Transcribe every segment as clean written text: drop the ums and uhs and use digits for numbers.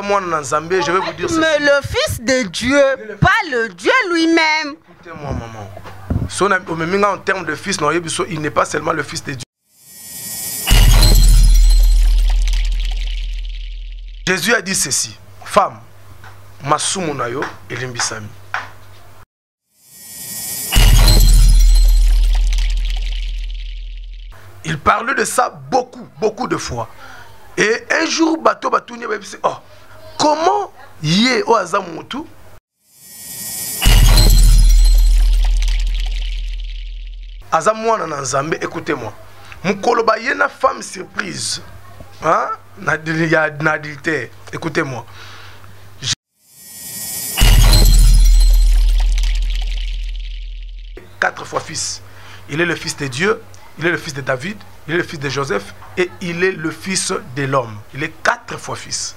Moi, dans Zambie, je vais vous dire ceci. Mais le Fils de Dieu, pas le Dieu lui-même. Écoutez-moi, maman. En termes de fils, non, il n'est pas seulement le Fils de Dieu. Jésus a dit ceci. Femme, Masumunayo et Limbisami. Il parlait de ça beaucoup de fois. Et un jour, Bato Batouni va dire, oh, comment yé o azamutu azamouana na Nzambe, écoutez-moi. Mukoloba yé na femme surprise. Hein? N'adultère. Écoutez-moi. 4 fois fils. Il est le fils de Dieu, il est le fils de David, il est le fils de Joseph et il est le fils de l'homme. Il est 4 fois fils.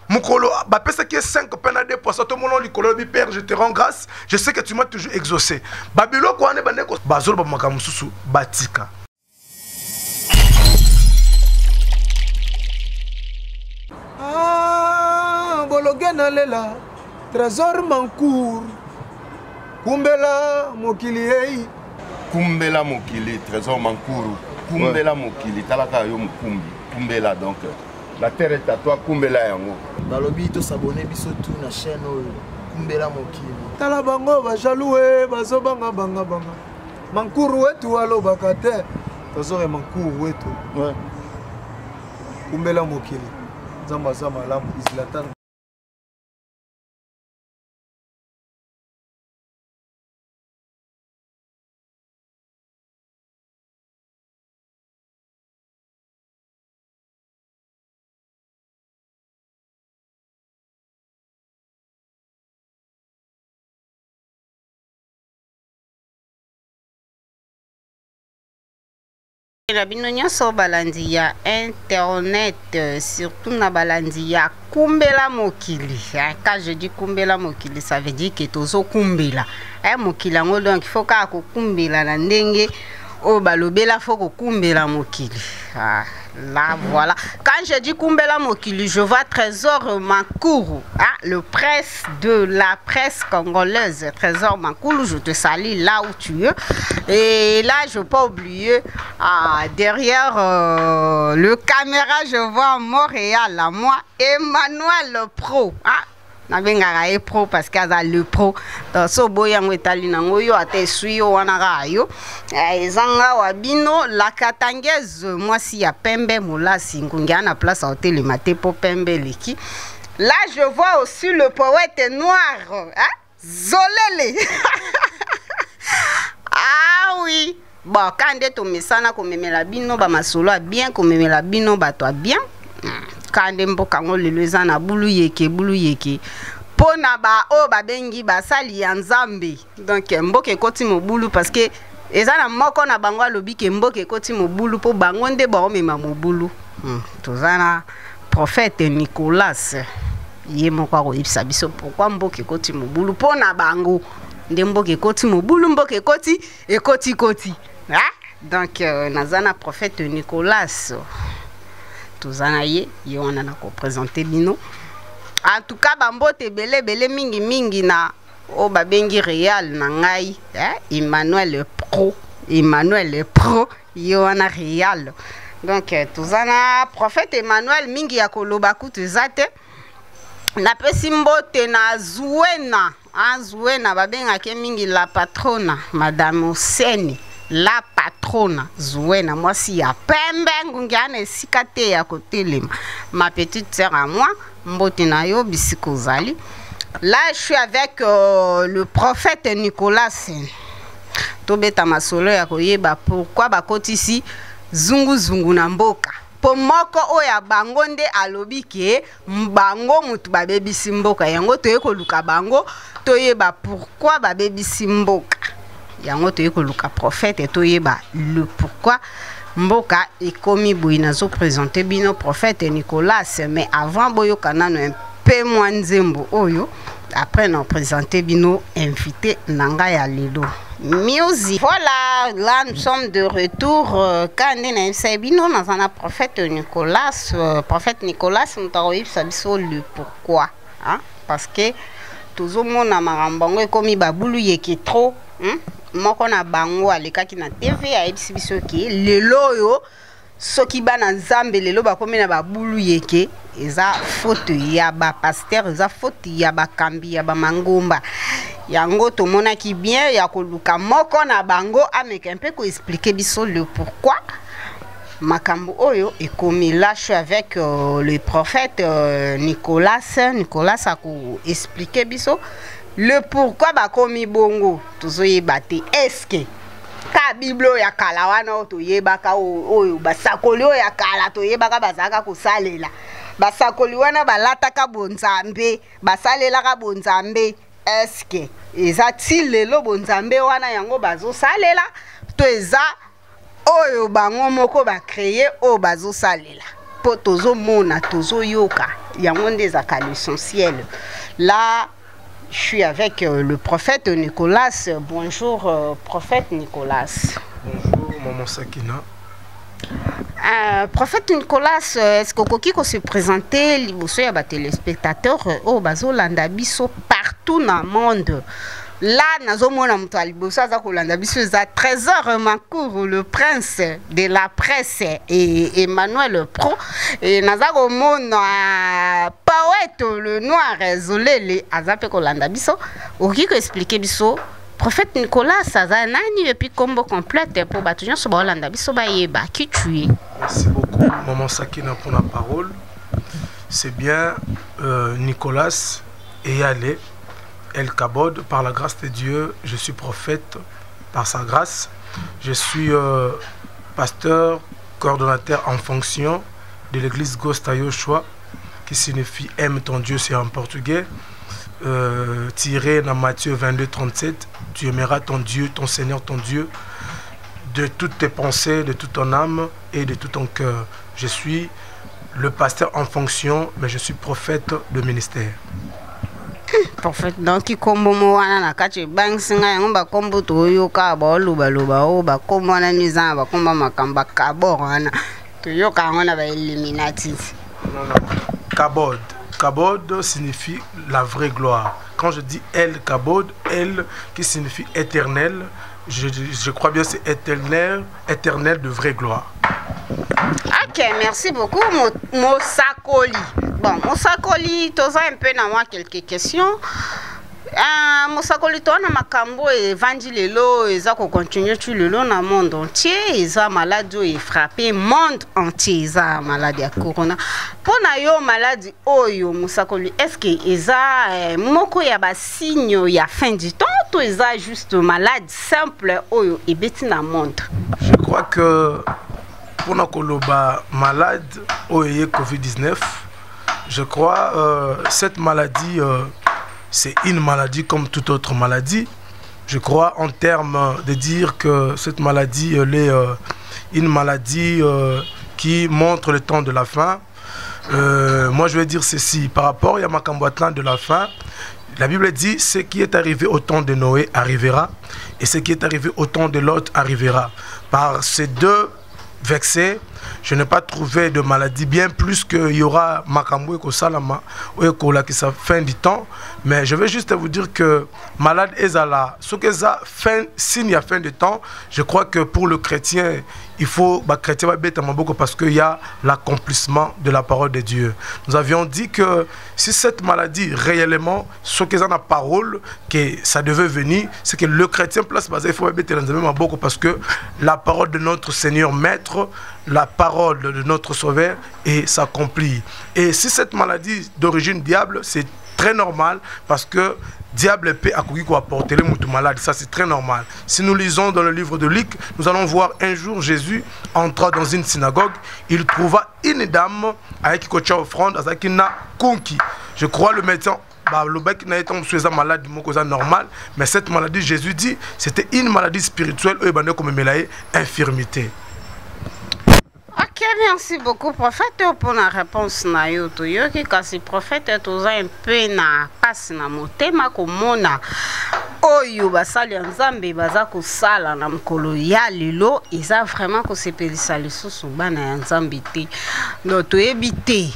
Mukolo, bapesa qui est 5 pena de poisson, tout le monde dit Père, je te rends grâce, je sais que tu m'as toujours exaucé. Babylone ko ane bande ko bazolo ba makamususu batika. Ah, bologena lela, trésor mancour. Kumbela mokili ei. Kumbela mokili, trésor mancour. Kumbela mokili, talaka yo mukumbi. Kumbela donc. La terre est à toi, Kumbela yango. Balobi to s'abonner biso tout na chaîne Kumbela mokili. Tala bango ba jaloué, bazo banga. Mankuru wetu alo bakate. Tozore mankuru wetu. Ouais. Kumbela mokili. Zamba lamu islatan. La binonia so balandi ya internet, surtout na balandi ya Kumbela mokili. Quand je dis Kumbela mokili, ça veut dire que tozo kumbela. Mokili ngo donc il faut ka ko kumbela na ndenge o balobela faut ko kumbela mokili. Là voilà. Quand je dis Kumbela mokili, je vois Trésor Mankuru, le presse de la presse congolaise. Trésor Mankuru, je te salue là où tu es. Et là, je ne peux pas oublier, derrière le caméra, je vois Montréal, là, moi, Emmanuel le Pro. Nabengaka pro parce qu'il y a le pro dans so boyango etali nango yo ate suyo wana yo ezanga wabino la katangeze moi si ya pembe molasi ngungia na place à hôtel maté po pembe leki. Là je vois aussi le poète noir Zolele. Ah oui, bon quand de to mesana ko memela bino ba masolo bien ko memela bino ba to bien. Kande mboka ngo leleza na bulu yeke pona ba o ba bengi ba sali ya Nzambe donc mboka ekoti mobulu parce que eza na moko na bango alobi ke mboka ekoti mobulu po bango nde ba omema mobulu tozana prophète Nicolas ye moko akoyebisa biso pourquoi mboka ekoti mobulu pona bango nde mboka ekoti mobulu mboka ekoti donc nazana prophète Nicolas tozana ye wana na ko présenter bino. En tout cas bambote belé mingi na o babengi Real na ngai Emmanuel le Pro yo wana Real. Donc tozana prophète Emmanuel mingi ya koloba kutu zate na pesi mbote na Zuena babenga ke mingi la patrona madame Oseni. La patrona Zuena, moi si ya pembe ngungiane sikate ya kotelema. Ma petite sœur à moi, Mbotinayo Bisikozali. Là, je suis avec le prophète Nicolas. Tobeta masolo ya koyeba pourquoi bakoti ici zungu na mboka. Po moko oya bango nde alobi ke mbango mutu babebisi mboka yango toye koluka bango toyeba pourquoi babebisi mboka. Yango toye koluka prophète toyeba le pourquoi mboka ekomi boyi nazo présenter bino prophète Nicolas mais avant boyo kanano pe mwanzembo oyo après nous présenter bino invité nanga ya lelo music. Voilà, là nous sommes de retour quand bino dans un prophète Nicolas nous t'arrive sabiso le pourquoi hein parce que toujours mon amarambango comme babulu yeki trop moko na bango alekaki na TV a biso ki lelo yo soki bana nzambe lelo bakomi na babulu yeke eza faute ya ba pasteur eza faute ya ba kambi ya ba mangomba yango tomonaki bien ya koluka moko na bango ameka mpe ko expliquer biso le pourquoi makambo oyo ekomi lâche avec le prophète Nicolas a ko expliquer biso le pourquoi bakomi bongo tozoyeba te est-ce que ka biblo ya kala wana otoyebaka oyo basakoli oyo ya kala toyebaka bazaka kosalela basakoli wana balataka bonzambe basalelaka bonzambe est-ce que eza ti lelo bonzambe wana yango bazosalela to eza oyo bango moko bacreye oyo bazosalela po tozomona tozoyoka yango nde ezaka l'essentiel. Là je suis avec le prophète Nicolas. Bonjour, prophète Nicolas. Bonjour, maman Sakina. Prophète Nicolas, est-ce que vous se présenter liboso ya ba téléspectateurs au bazolanda biso partout dans le monde? Là, nazomona muto aliboso za kolanda biso za Trésor Makourou, le prince de la presse et Emmanuel Pro et nazako mona poète le noir Zolele azape kolanda biso. Oki ko expliquer biso prophète Nicolas aza nani et puis combo complète pour batujon so balanda biso ba yeba qui tu es. Merci beaucoup maman Sakina pour la parole. C'est bien Nicolas et Allé El Kabod, par la grâce de Dieu, je suis prophète par sa grâce. Je suis pasteur, coordonnateur en fonction de l'église Gosta Yoshua, qui signifie aime ton Dieu, c'est en portugais. Tiré dans Matthieu 22, 37, tu aimeras ton Dieu, ton Seigneur, ton Dieu, de toutes tes pensées, de toute ton âme et de tout ton cœur. Je suis le pasteur en fonction, mais je suis prophète de ministère. Prophète donc qui kombo mo wana na kati bang singa yango ba kombo to yoka ba loba loba o ba kombo na niza ba komba makamba kabor wana to yoka ngona ba Illuminati. Kabod. Kabod signifie la vraie gloire. Quand je dis El Kabod, El qui signifie éternel, je crois bien c'est éternel, éternel de vraie gloire. Ok, merci beaucoup Mosakoli. Bon, Mosakoli, tu as un peu dans moi quelques questions. Mosakoli, tu as makambo évangilelo, et ça continue tout le long dans le monde entier, et ça maladie est frappé monde entier, ça maladie à corona. Pour na maladie oyo Mosakoli, est-ce que ça moko ya ba signe ya fin du temps, ou ça juste malade simple oyo et beti na monde? Je crois que pour nos koloba malade oye Covid-19, je crois cette maladie c'est une maladie comme toute autre maladie. Je crois en termes de dire que cette maladie elle est une maladie qui montre le temps de la fin. Moi je vais dire ceci par rapport à Makamboatlan de la fin. La Bible dit ce qui est arrivé au temps de Noé arrivera et ce qui est arrivé au temps de Lot arrivera. Par ces deux vexé, je n'ai pas trouvé de maladie, bien plus qu'il y aura Makambo et Kosalama ou qui sa fin du temps. Mais je vais juste vous dire que malade ezala, ce que ça fin signe à fin de temps, je crois que pour le chrétien, il faut chrétien va bête beaucoup parce qu'il y a l'accomplissement de la parole de Dieu. Nous avions dit que si cette maladie réellement, ce que ça la parole que ça devait venir, c'est que le chrétien place basé il faut bête beaucoup parce que la parole de notre Seigneur maître, la parole de notre Sauveur et s'accomplit. Et si cette maladie d'origine diable, c'est très normal parce que diable peut apporter les mouton malades, ça c'est très normal. Si nous lisons dans le livre de Luc, nous allons voir un jour Jésus entra dans une synagogue, il trouva une dame avec qui offrande à Zakina Kunki. Je crois le médecin le bec n'a été malade normal, mais cette maladie Jésus dit c'était une maladie spirituelle et comme infirmité. Ok, merci beaucoup, prophète, pour la réponse. Kasi prophète, tous un peu na passe na motema komona. Oyo basali nzambe baza kosala na mkolo ya lelo eza vraiment ko sepelisa lisusu bana ya nzambe te. No toyebi te.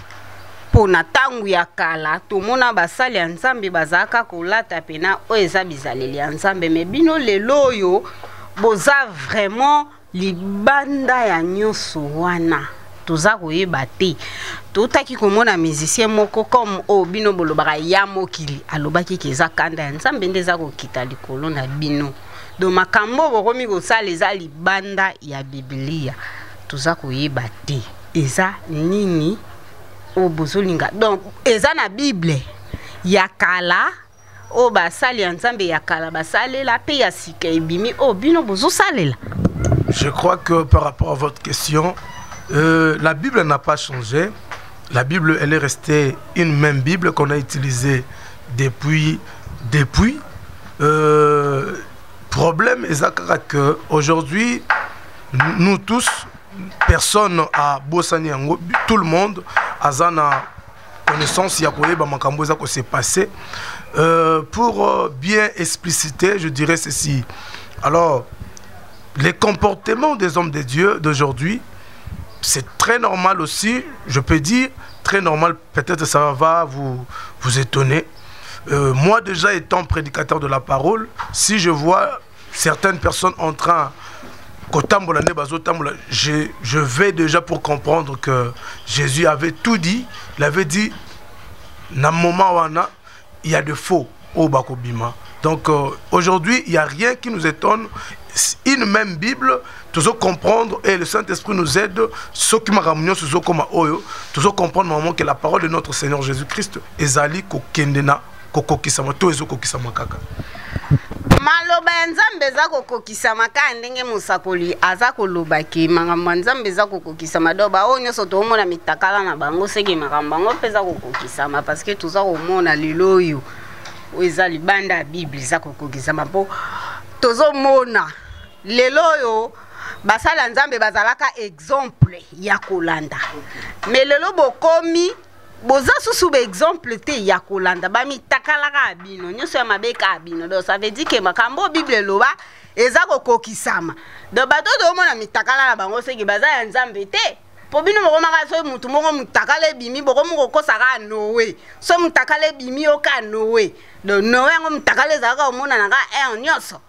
Pona tangu ya kala tomona basali ya nzambe bazaka kolata pena o eza bizaleli ya nzambe me bino lelo oyo boza vraiment libanda ya nyonso wana toza koyeba te totaki komona musicien moko comme o bino bolobaka ya mokili alobaki keza kanda ya nzambe nde eza kokita likolo na bino do makambo bokomi kosala eza libanda ya biblia toza koyeba te eza nini o bozolinga donc eza na bible ya kala o basali ya nzambe ya kala basalela pe ya sika ebimi o bino bozosalela. Je crois que par rapport à votre question, la Bible n'a pas changé. La Bible, elle est restée une même Bible qu'on a utilisée depuis. Problème est que aujourd'hui, nous tous, personne à Bossaniango, tout le monde a connaissance de ce qui s'est passé. Pour bien expliciter, je dirais ceci. Alors, les comportements des hommes de Dieu d'aujourd'hui, c'est très normal aussi, je peux dire, très normal, peut-être ça va vous étonner. Moi déjà étant prédicateur de la parole, si je vois certaines personnes en train, je vais déjà pour comprendre que Jésus avait tout dit, il avait dit, dans le moment où il y a de faux au Bakobima. Donc aujourd'hui, il n'y a rien qui nous étonne. Une même Bible, tous comprendre et le Saint-Esprit nous aide, ceux qui m'ont ramené sur ce comme Oyo, tous comprendre que la parole de notre Seigneur Jésus-Christ est ali kokendena kokokisama to ezo kokisama kaka. Maloba nzambe za kokokisama ka ndenge musakoli aza kolobaki makambo nzambe za kokokisama doba onyo soto omona mitakala na bango seki makambo bango peza kokokisama parce que tuza komona lelo yo eza libanda ya Bible za kokokisama po tozo mona lelo yo basala nzambe bazalaka exemple ya kolanda mais lelo bokomi boza susu be exemple te ya kolanda ba mitakalaka abino nyoso ya mabeka abino donc ça veut dire que makambo Bible loba eza kokokisama donc bato do mona mitakala na bango seki baza ya nzambe te po bino mokomaka so mutu moko mutakale bimi bokomo kokosaka nowe so mutakale bimi oka nowe donc nowe ngo mutakale zaka omona naka nyoso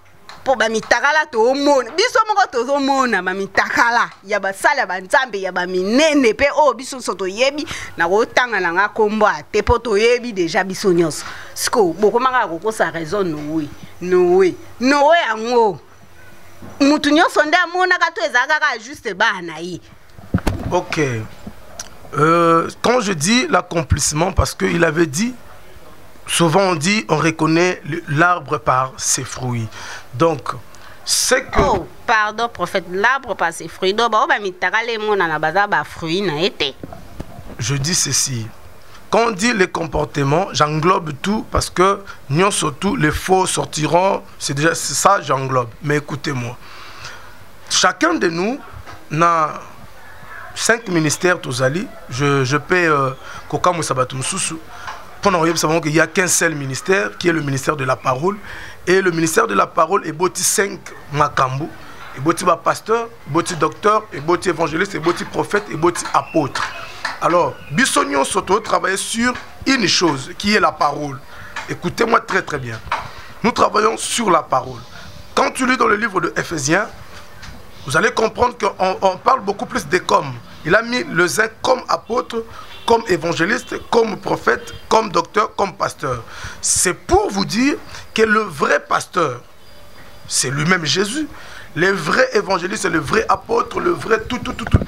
po ba mitakala to omona biso moko tozo mona ba mitakala ya basala ba nzambe ya ba minene pe o biso soto yebi na kotanga na nga kombo ate po to yebi déjà biso nyos sko bokomaka kokosa raison nowe yango mutu nyoso nde amona ka to ezaka ka juste bana yi. Ok. Quand je dis l'accomplissement, parce qu'il avait dit, souvent on dit, on reconnaît l'arbre par ses fruits. Donc, c'est que... Oh, pardon, prophète, l'arbre par ses fruits. Je dis ceci. Quand on dit les comportements, j'englobe tout parce que nous surtout les faux sortiront. C'est déjà ça, j'englobe. Mais écoutez-moi. Chacun de nous n'a 5 ministères Tozali. Je paie Koka Moussabatum Soussou. Pendant que nous savons qu'il n'y a qu'un seul ministère qui est le ministère de la parole. Et le ministère de la parole est boti 5 makambu. Et boti pasteur, boti docteur, et boti évangéliste, et boti prophète, et boti apôtre. Alors, Bissonion Soto travaille sur une chose qui est la parole. Écoutez-moi très très bien. Nous travaillons sur la parole. Quand tu lis dans le livre de Éphésiens, vous allez comprendre qu'on parle beaucoup plus des comme. Il a mis les uns comme apôtre, comme évangéliste, comme prophète, comme docteur, comme pasteur. C'est pour vous dire que le vrai pasteur, c'est lui-même Jésus. Le vrai évangéliste, le vrai apôtre, le vrai tout,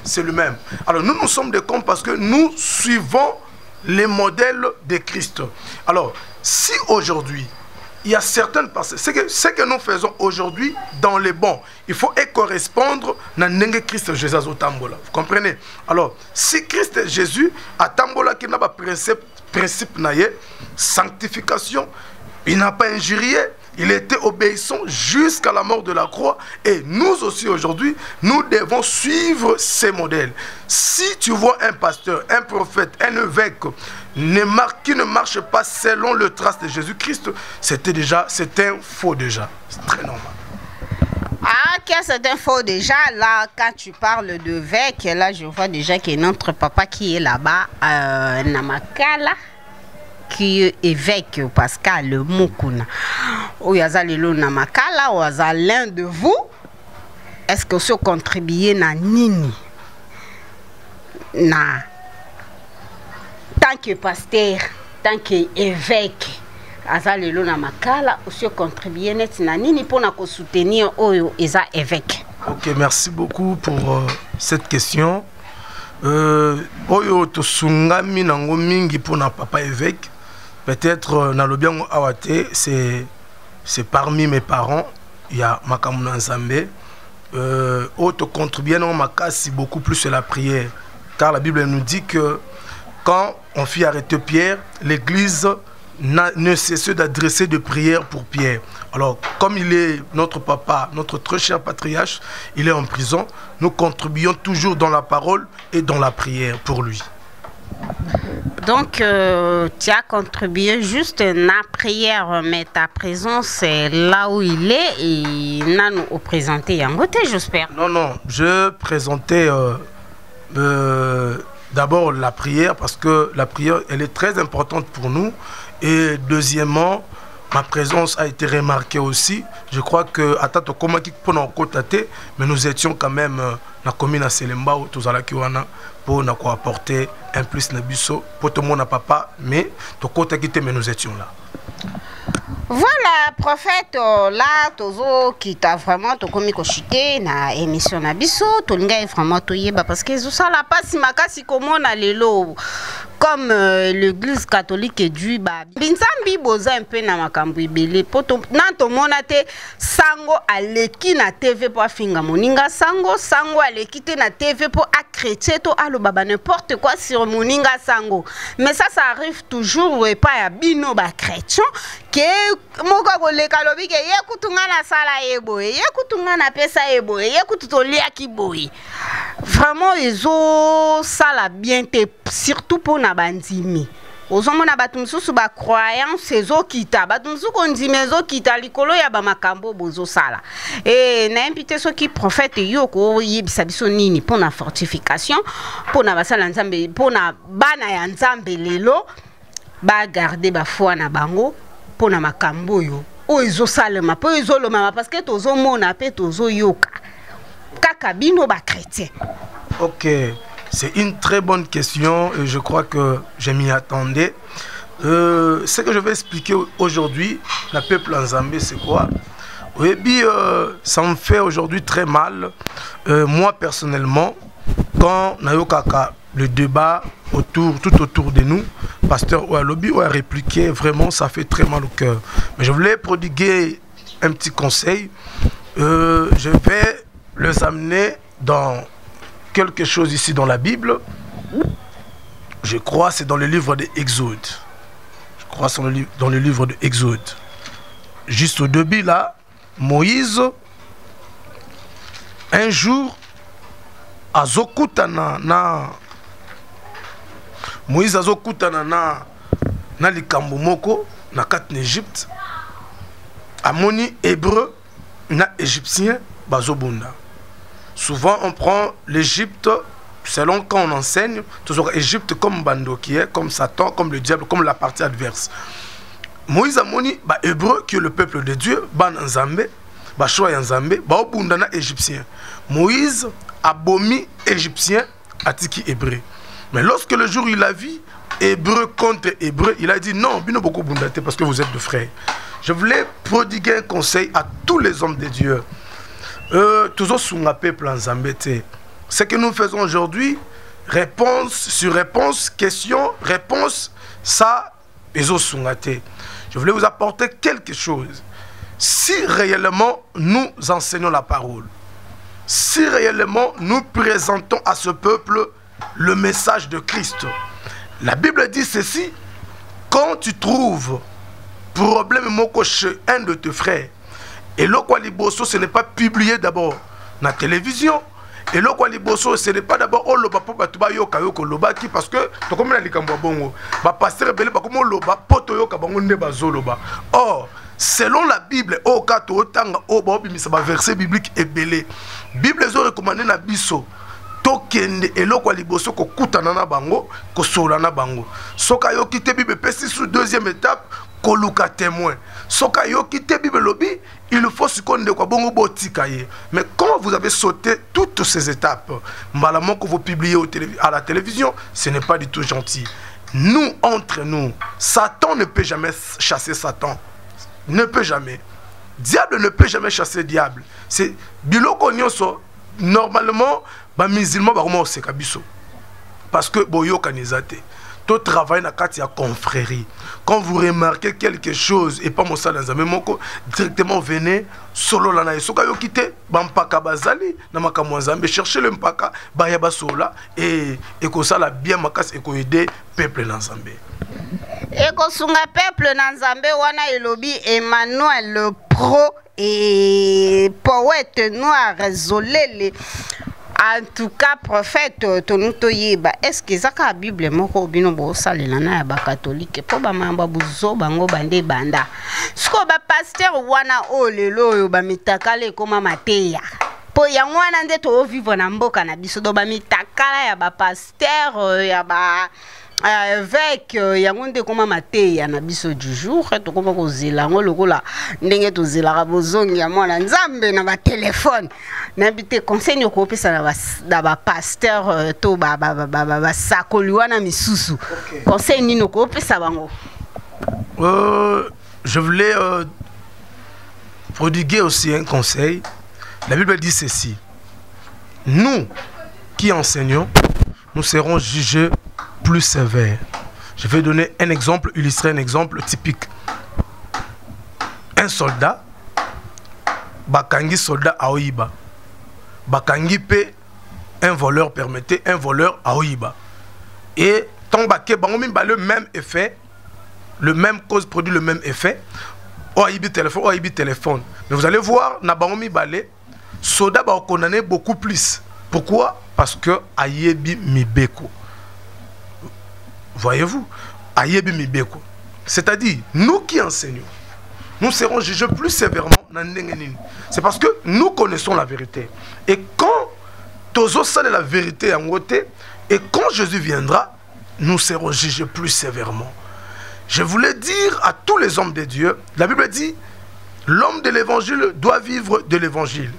c'est lui-même. Alors nous sommes des comme parce que nous suivons les modèles de Christ. Alors, si aujourd'hui, il y a certaines personnes, ce que nous faisons aujourd'hui dans les bons, il faut correspondre à Nenge Christ Jésus au Tambola. Vous comprenez? Alors, si Christ Jésus a Tambola qui n'a pas principe naïe, sanctification, il n'a pas injurié, Il était obéissant jusqu'à la mort de la croix. Et nous aussi aujourd'hui, nous devons suivre ces modèles. Si tu vois un pasteur, un prophète, un évêque qui ne marche pas selon le trace de Jésus-Christ, c'est un faux déjà. C'est très normal. Ah, c'est un faux déjà. Là, quand tu parles de évêque, là, je vois déjà qu'il y a notre papa qui est là-bas, Namakala, qui est évêque Pascal Mukuna. Oyazalelo Namakala, oyaza l'un de vous. Est-ce que vous contribuez na nini? Na tant que pasteur, tant qu'évêque, azalelo na makala, aussi contribuer net na nini pour na soutenir oyo eza évêque. Ok, merci beaucoup pour cette question. Oyo to sungami nango mingi pour na papa évêque. Peut-être na lobiango awate, c'est parmi mes parents, il y a Makamuna Nzambe. Auto contribuer non makasi beaucoup plus c'est la prière. Car la Bible nous dit que quand on fit arrêter Pierre, l'église ne cessait d'adresser de prières pour Pierre. Alors, comme il est notre papa, notre très cher patriarche, il est en prison, nous contribuons toujours dans la parole et dans la prière pour lui. Donc, tu as contribué juste la prière, mais ta présence c'est là où il est et nous au présenté en côté, j'espère. Non, je présentais d'abord la prière parce que la prière, elle est très importante pour nous. Et deuxièmement, ma présence a été remarquée aussi. Je crois que Atato Komaki pour côté, mais nous étions quand même dans la commune à Selemba où tous à Kiwana pour nous apporter un plus nabiso pour tout le monde papa, mais tout côté mais nous étions là. Voilà, prophète, là, tozo qui t'a vraiment to komi ko chité na émission na biso, to nga vraiment to yeba parce que ça la passe makasi comment na lelo comme l'église catholique est du ba. Binzambi boza un peu na makambu ibele poto na to monate sango aleki na TV pour finga moninga sango aleki te na TV pour a chrétien to alo baba n'importe quoi sur moninga sango. Mais ça arrive toujours et pas ya bino ba chrétien que moko koleka lobi ke ye kutunga na sala eboye ye kutunga na pesa eboye ye kututolia kiboye vraiment ezo sala bien te surtout pour na bandimi ozomona batu msusu ba croyance ezo kita batu msusu kondime ezo kita likolo ya ba makambo bozo sala et na invité so ki prophète yoko yebisa biso nini pour na fortification pour na basala nzambe pour na bana ya nzambe lelo ba garder ba foi na bango pour na makambo yo o ezo salema po ezo loma parce que tozo mona pe tozo yoka kaka bino ba chrétien. Ok, c'est une très bonne question et je crois que je m'y attendais. Ce que je vais expliquer aujourd'hui, la peuple en Zambie, c'est quoi? Oui, ça me fait aujourd'hui très mal. Moi personnellement, quand Nayokaka le débat tout autour de nous, pasteur Oualobi a répliqué, vraiment ça fait très mal au cœur. Mais je voulais prodiguer un petit conseil. Je vais les amener dans quelque chose ici dans la Bible. Je crois c'est dans le livre de Exode. Je crois c'est dans le livre de Exode. Juste au début là, Moïse, un jour, Moïse azokutana na likambo moko na kat na Égypte amoni hébreu na égyptien bazobunda. Souvent on prend l'Égypte selon quand on enseigne toujours Égypte comme bando qui est comme Satan, comme le diable, comme la partie adverse. Moïse amoni ba hébreu qui est le peuple de Dieu, ban Nzambe, ba choix Nzambe, ba obunda na égyptien. Moïse abomi égyptien atiki hébreu. Mais lorsque le jour il a vu hébreu contre hébreu, il a dit non, bino beaucoup bundate parce que vous êtes de frères. Je voulais prodiguer un conseil à tous les hommes de Dieu. Toujours sous la peuple en Zambété. Ce que nous faisons aujourd'hui, réponse sur réponse, question, réponse, ça, les autres sont gâtés. Je voulais vous apporter quelque chose. Si réellement nous enseignons la parole, si réellement nous présentons à ce peuple le message de Christ, la Bible dit ceci: quand tu trouves problème moko chez un de tes frères. Et le quoi liboso, ce n'est pas publié d'abord na télévision. Et le quoi liboso, ce n'est pas d'abord oh loba po batuba yoka yoko loba qui parce que to comme na likambo bongo ba pasteur belé ba comme loba poto yoka bango nde bazoloba. Or selon la Bible, au cas où tanga au bobimisa ba verset biblique et belé. Bible zo recommandé na biso tokende eloko liboso ko kutana na bango ko sola na bango. Soka yo kité Bible pesi sur deuxième étape ko luka témoin. Soka yo kité Bible lobi, il faut se connaître quoi bongo botika ye. Mais quand vous avez sauté toutes ces étapes, malamment que vous publiez à la télévision, ce n'est pas du tout gentil. Nous entre nous, Satan ne peut jamais chasser Satan. Ne peut jamais. Diable ne peut jamais chasser diable. C'est biloko nyonso normalement ba musulman ba comment c'est kabiso. Parce que boyo kanizate. Tout travail na kati ya confrérie. Quand vous remarquez quelque chose et pas mon sala nzambe moko directement venez solo la na yesoka yo kité ba mpaka bazali na makambo nzambe chercher le mpaka ba ya basola et ko sala bien makasi et ko aider peuple na nzambe. Eko sunga peuple na nzambe wana elobi Emmanuel le pro et poète noir Zolele. En tout cas, prophète Tonutoyeba, est-ce que ça la Bible moko bino bo salela na ba catholique po ba mamba buzo bango bande banda. Sko ba pasteur wana o lelo yo ba mitakale koma mateya. Po ya wana nde to vivre na mboka na biso do ba mitakala ya ba pasteur ya ba avec yangonde koma mateya na biso du jour to koma ko zela ngolokola ndenge to zela bozongi ya mwana nzambe na ba téléphone na bité conseil ko pesa na ba pasteur to ba sakoli wana misusu conseil nino ko pesa bango. Je voulais prodiguer aussi un conseil. La Bible dit ceci: nous qui enseignons, nous serons jugés plus sévère. Je vais donner un exemple, illustrer un exemple typique. Un soldat, bakangi soldat à Oiba. Bakangi pe un voleur permettait un voleur à Oiba. Et tant baké bangomi ba le même effet, le même cause produit le même effet. Oibi téléphone. Mais vous allez voir na bangomi balé, soldat ba condamné beaucoup plus. Pourquoi? Parce que ayebi mibeko. Voyez-vous, ayebi mibeko. C'est-à-dire, nous qui enseignons, nous serons jugés plus sévèrement. C'est parce que nous connaissons la vérité. Et quand Tozo sale la vérité en côté, et quand Jésus viendra, nous serons jugés plus sévèrement. Je voulais dire à tous les hommes de Dieu, la Bible dit, l'homme de l'évangile doit vivre de l'évangile.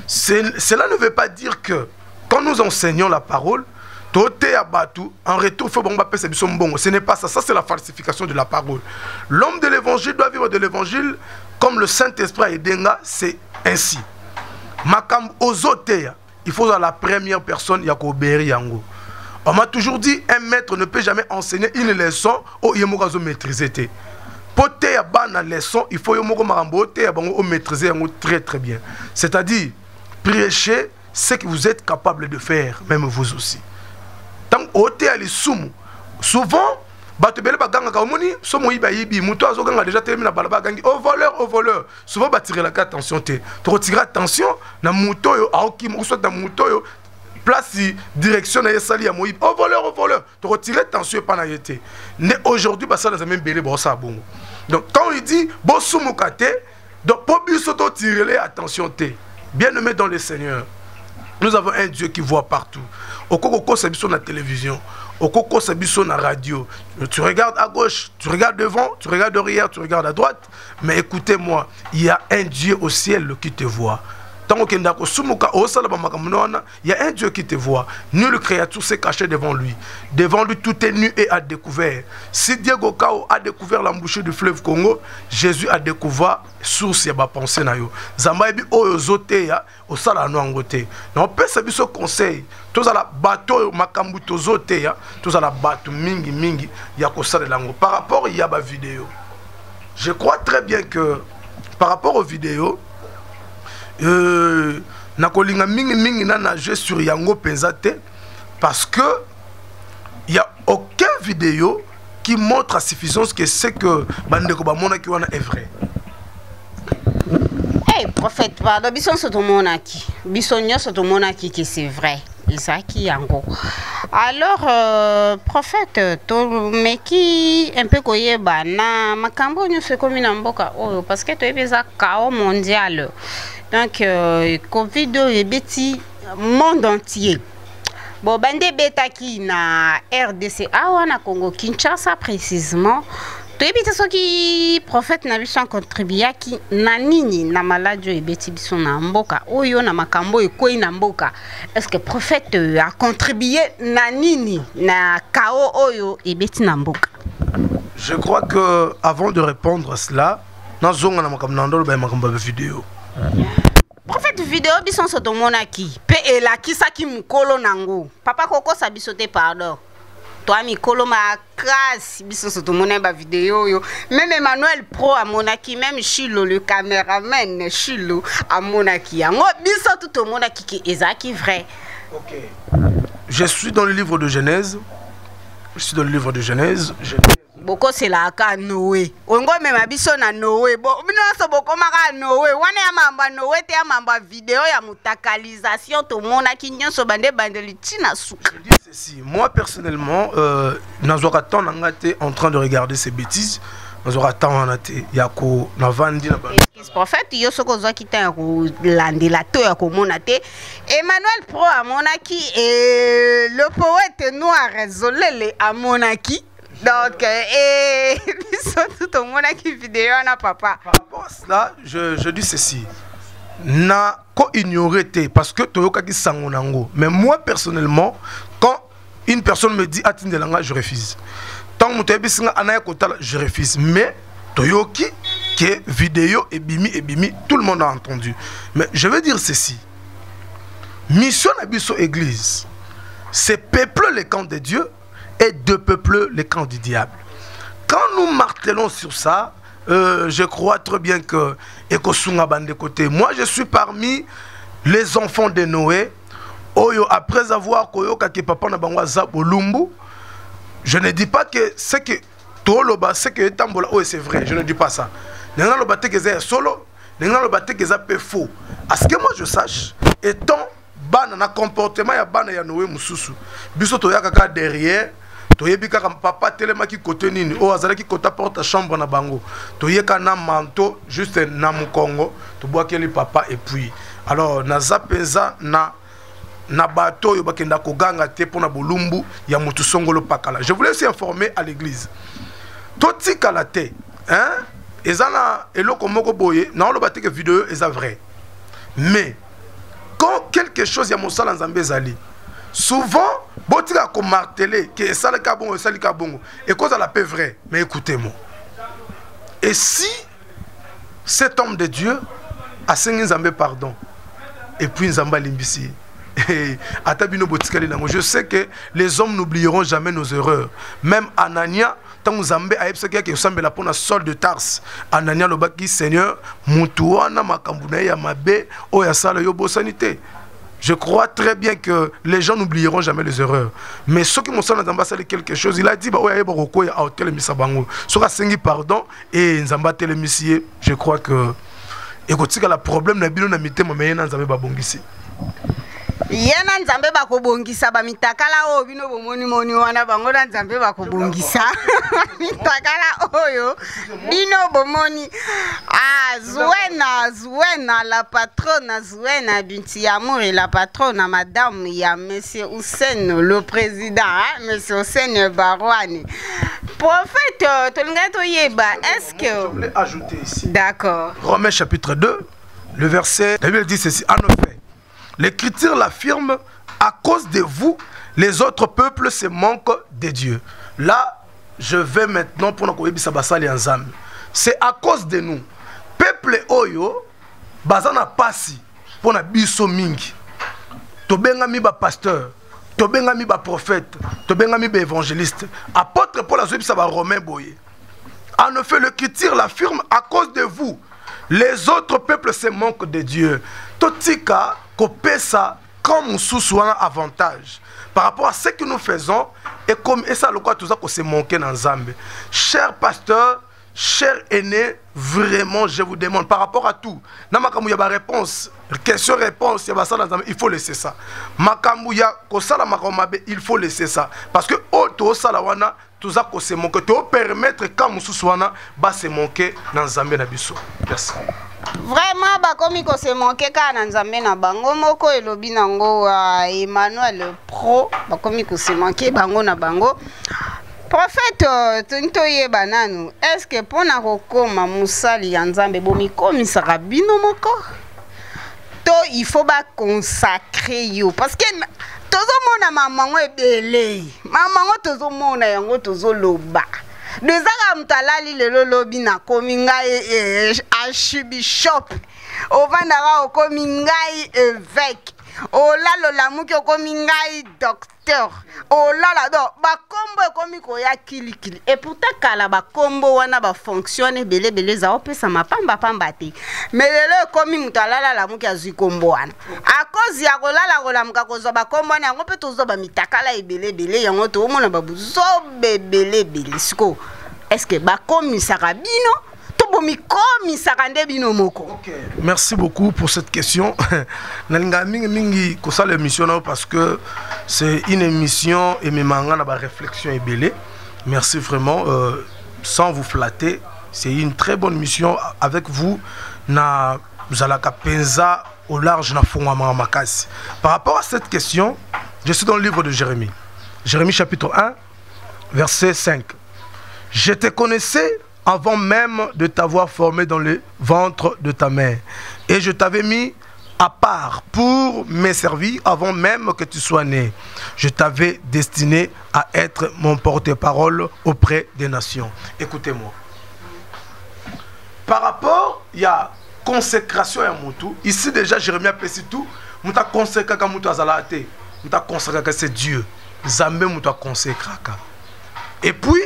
Cela ne veut pas dire que quand nous enseignons la parole, en retour, ce n'est pas ça. Ça, c'est la falsification de la parole. L'homme de l'évangile doit vivre de l'évangile comme le Saint-Esprit a aidé. C'est ainsi. Makam ozoteya, il faut à la première personne yakoberi yango. On m'a toujours dit un maître ne peut jamais enseigner une leçon au yemokazo maîtriser. Poteya bana leçon, il faut yomoko marambo teya bango maîtriser yango très très bien. C'est-à-dire prêcher ce que vous êtes capable de faire, même vous aussi. Souvent, batebele baganga kaomoni somo yiba yibi muto azoganga déjà terminé na balaba gangi au voleur souvent batirer la attention te to tirer attention na muto yo aoki mo soit na muto yo place direction na yesali ya moyib au voleur to tirer attention pas na yete ne aujourd'hui ba ça dans même belé bo ça bongo. Donc quand il dit bo sumukate donc pour biso to tirer attention te bien-aimé dans le Seigneur. Nous avons un Dieu qui voit partout. Au Coco Sabiso na télévision, au Coco Sabiso na radio. Tu regardes à gauche, tu regardes devant, tu regardes derrière, tu regardes à droite. Mais écoutez-moi, il y a un Dieu au ciel qui te voit. Il y a un Dieu qui te voit. Nulle créature s'est cachée devant lui. Devant lui, tout est nu et à découvert. Si Diego Kao a découvert l'embouchure du fleuve Congo, Jésus a découvert source ya ba pensée na yo. Zambayebi oyo zote ya osala no ngote. Na pesa biso conseil. Tous à la bateau makambu tozote ya, tous à la bateau mingi ya kosala lango. Par rapport il y a ba vidéo. Je crois très bien que par rapport aux vidéos nakolinga mingi na nager sur yango penzate parce que il y a aucun vidéo qui montre à suffisance que c'est que bandeko bamona ki wana est vrai. Hey, prophète, pardon, bison soto monaki. Bisonyo soto monaki que c'est vrai. Et ça qui yango. Alors, prophète, to meki un peu koyeba na makambo nyose komi na mboka oyo parce que to ebeza chaos mondial. Donc Covid ebeti monde entier. Bon bande betaki na RDC awa na Congo Kinshasa précisément. To ebita soki prophète na biso contribuer ki na nini na maladie ebeti biso na mboka oyo na makambo ekoi na mboka. Est-ce que prophète a contribué na nini na chaos oyo ebeti na mboka? Je crois que avant de répondre à cela, nazonga na makambo na ndolo ba makambo ba vidéo. Prophète vidéo bison soto monaki pe elaki saki mukolo nango. Papa koko sa biso te pardon. Toi mikolo makasi biso soto mona ba vidéo yo. Même Emmanuel Pro a monaki, même Chilo le caméraman Chilo a monaki. Yango biso tout monaki ki ezaki vrai. OK. Je suis dans le livre de Genèse. Je suis dans le livre de Genèse. Boko c'est la ka Noé. Ongo même biso na Noé. Bo bino so boko maka Noé. Wana ya mamba Noé te ya mamba vidéo ya mutakalisation to mona ki nyonso bande bandeli tina suka. Je dis ceci, moi personnellement nazwaka temps nangate en train de regarder ces bêtises. Nazwaka temps anate yako na vandi na ba. Prophète yo soko zo kita ko landela to ya ko mona te. Emmanuel Pro a monaki et le poète noir Zolele a monaki. Donc, tout le monde qui vidéo na papa. Par rapport à cela, je dis ceci. Na ko ignorer parce que toyoka ki sangonango. Mais moi personnellement, quand une personne me dit atindelanga, je refuse. Tant que mutebisinga anaya kotala, je refuse. Mais toyoki que vidéo et bimi, tout le monde a entendu. Mais je veux dire ceci. Mission Abisso Église, c'est peupler les camps de Dieu et de peupler les camps du diable. Quand nous martelons sur ça, je crois très bien que Ekosunga bande côté. Moi, je suis parmi les enfants de Noé. Oyo, après avoir koyoka ke papa na bangwa za bolumbu, je ne dis pas que c'est que toloba c'est que tambola oh c'est vrai, je ne dis pas ça. Nenga lo batte que c'est solo, nenga lo batte que ça peut faux. À ce que moi je sache, étant bana na comportement ya bana ya Noé mususu. Biso to yaka derrière toyebi kaka papa telema ki côté nini o azala ki kota porte chambre na bango toyeka na manteau juste na mukongo to boakeli papa et puis alors na zapeza na bateau yo bakenda ko ganga te pona bolumbu ya mutu songolo pakala. Je voulais aussi informer à l'église toti kala te hein ezana eloko moko boye na lo bateke vidéo eza vrai mais quand quelque chose ya mosala nzambe ezali souvent botika ko marteler que ça le kabongo ça le kabongo et cause à la paix vrai. Mais écoutez-moi, et si cet homme de Dieu a sengi nzambe pardon et puis nzamba limbisi atabino botikali nango, je sais que les hommes n'oublieront jamais nos erreurs. Même Anania tant nzambe a yebsaki ke osambela pona Saul de Tarse, Anania lobaki Seigneur mutu wana makambu na ya mabe o ya sala yo bosanité. Je crois très bien que les gens n'oublieront jamais les erreurs. Mais ceux qui m'ont dit quelque chose, il a dit, je crois que le problème n'est pas Yena nzambe bakobongisa ba mitakala o bino bomoni moni wana bango na nzambe bakobongisa mitakala oyo bino bomoni Zuena la patronne Zuena binti amour et la patronne madame ya monsieur Hussein le président hein, monsieur Hussein Barouane. Prophète tolingato yeba est-ce que je voulais ajouter ici. D'accord. Romains chapitre 2 le verset la Bible dit ceci en effet l'Écriture l'affirme, à cause de vous, les autres peuples se manquent de Dieu. Là, je vais maintenant pour nous ensemble. C'est à cause de nous. Peuple oyo, bazana pasi pour na biso mingi. Tobenga mi ba pasteur, tobenga mi ba prophète, tobenga mi ba évangéliste. Apôtre Paul a dit ça ba Romain boye. En effet, l'Écriture l'affirme, à cause de vous, les autres peuples se manquent de Dieu. Totika kopesa comme sous un avantage par rapport à ce que nous faisons et ça le quoi tout ça qu'on s'est manqué dans Zambie. Cher pasteur, cher aîné, vraiment je vous demande par rapport à tout. Namakamou ya ba réponse, question réponse ya ba ça dans Zambie, il faut laisser ça. Makamou ya ko sala makomabe, il faut laisser ça parce que auto sala wana tout ça qu'on s'est manqué, to permettre comme sous wana ba se manquer dans Zambie na biso. Merci. Vraiment bakomi ko se manquer ka na Nzambe na bango moko elobi nango Emmanuel le pro bakomi ko se manquer bango na bango. Prophète tuntoye bananu est-ce que pona kokoma musali ya Nzambe bomi komisaka bino moko to il faut ba consacrer yo parce que tozomona mamango ebele mamango tozomona yango tozoloba Dezaka mtalali lelo lobi na komi ngai archbishop ovandaka okomi ngai évêque olalo lamuki okomi ngai docteur olala do bakombo ekomi koya kilikili et pourtant kala bakombo wana ba fonctionne belebele za opesa mapamba pamba te mais lelo ekomi mtalala lamuki azwi kombo wana akozi ya kolala kolamuka kozwa bakombo wana yango pe tozo ba mitakala ebelebele yango to omona babuzo bebelebele siko est-ce que bakomisaka bino to bomikomisa nde bino moko? Okay. Merci beaucoup pour cette question. Nalinga mingi kosa l'émission parce que c'est une émission et mes mangas na ba réflexion ebele. Merci vraiment sans vous flatter, c'est une très bonne mission avec vous na zalaka penza au large na fongwa makasi. Par rapport à cette question, je suis dans le livre de Jérémie. Jérémie chapitre 1 verset 5. Je te connaissais avant même de t'avoir formé dans le ventre de ta mère. Et je t'avais mis à part pour me servir avant même que tu sois né. Je t'avais destiné à être mon porte-parole auprès des nations. Écoutez-moi. Par rapport, il y a consécration à Moutou. Ici déjà, Jérémie a précisé tout. Mouta consécra ka Moutou azalate. Mouta consécra ka c'est Dieu. Zambé Mouta consécra ka. Et puis,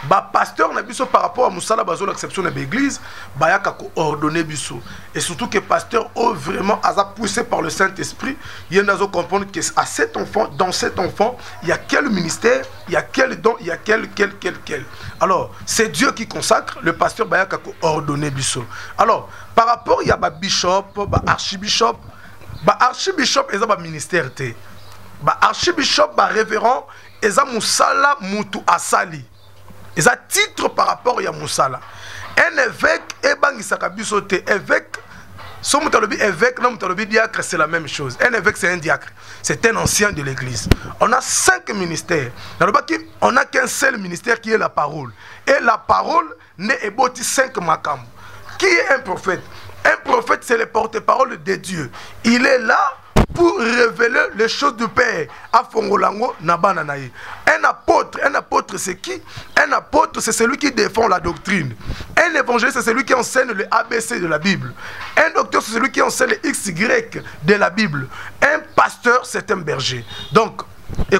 ba pasteur na biso par rapport à musala bazo l'exception de l'église ba yaka ko ordonner biso et surtout que pasteur vraiment a poussé par le Saint-Esprit il nazo comprendre que à cet enfant dans cet enfant il y a quel ministère il y a quel don il y a quel alors c'est Dieu qui consacre le pasteur ba yaka ko ordonner biso alors par rapport il y a ba bishop ba archbishop et ça ba ministère té ba archbishop ba révérend et ça musala mutu asali. Et ça titre par rapport à Moussala. Un évêque et bangisaka bisote évêque. Son moutalobi évêque, non moutalobi diacre, c'est la même chose. Un évêque c'est un diacre. C'est un ancien de l'église. On a 5 ministères. On n'a qu'un seul ministère qui est la parole. Et la parole n'est éboti 5 makam. Qui est un prophète? Un prophète c'est le porte-parole de Dieu. Il est là pour révéler les choses du Père à Fongolango Nabananaye. Un apôtre c'est qui? Un apôtre c'est celui qui défend la doctrine. Un évangéliste c'est celui qui enseigne le ABC de la Bible. Un docteur c'est celui qui enseigne le XY de la Bible. Un pasteur c'est un berger. Donc, et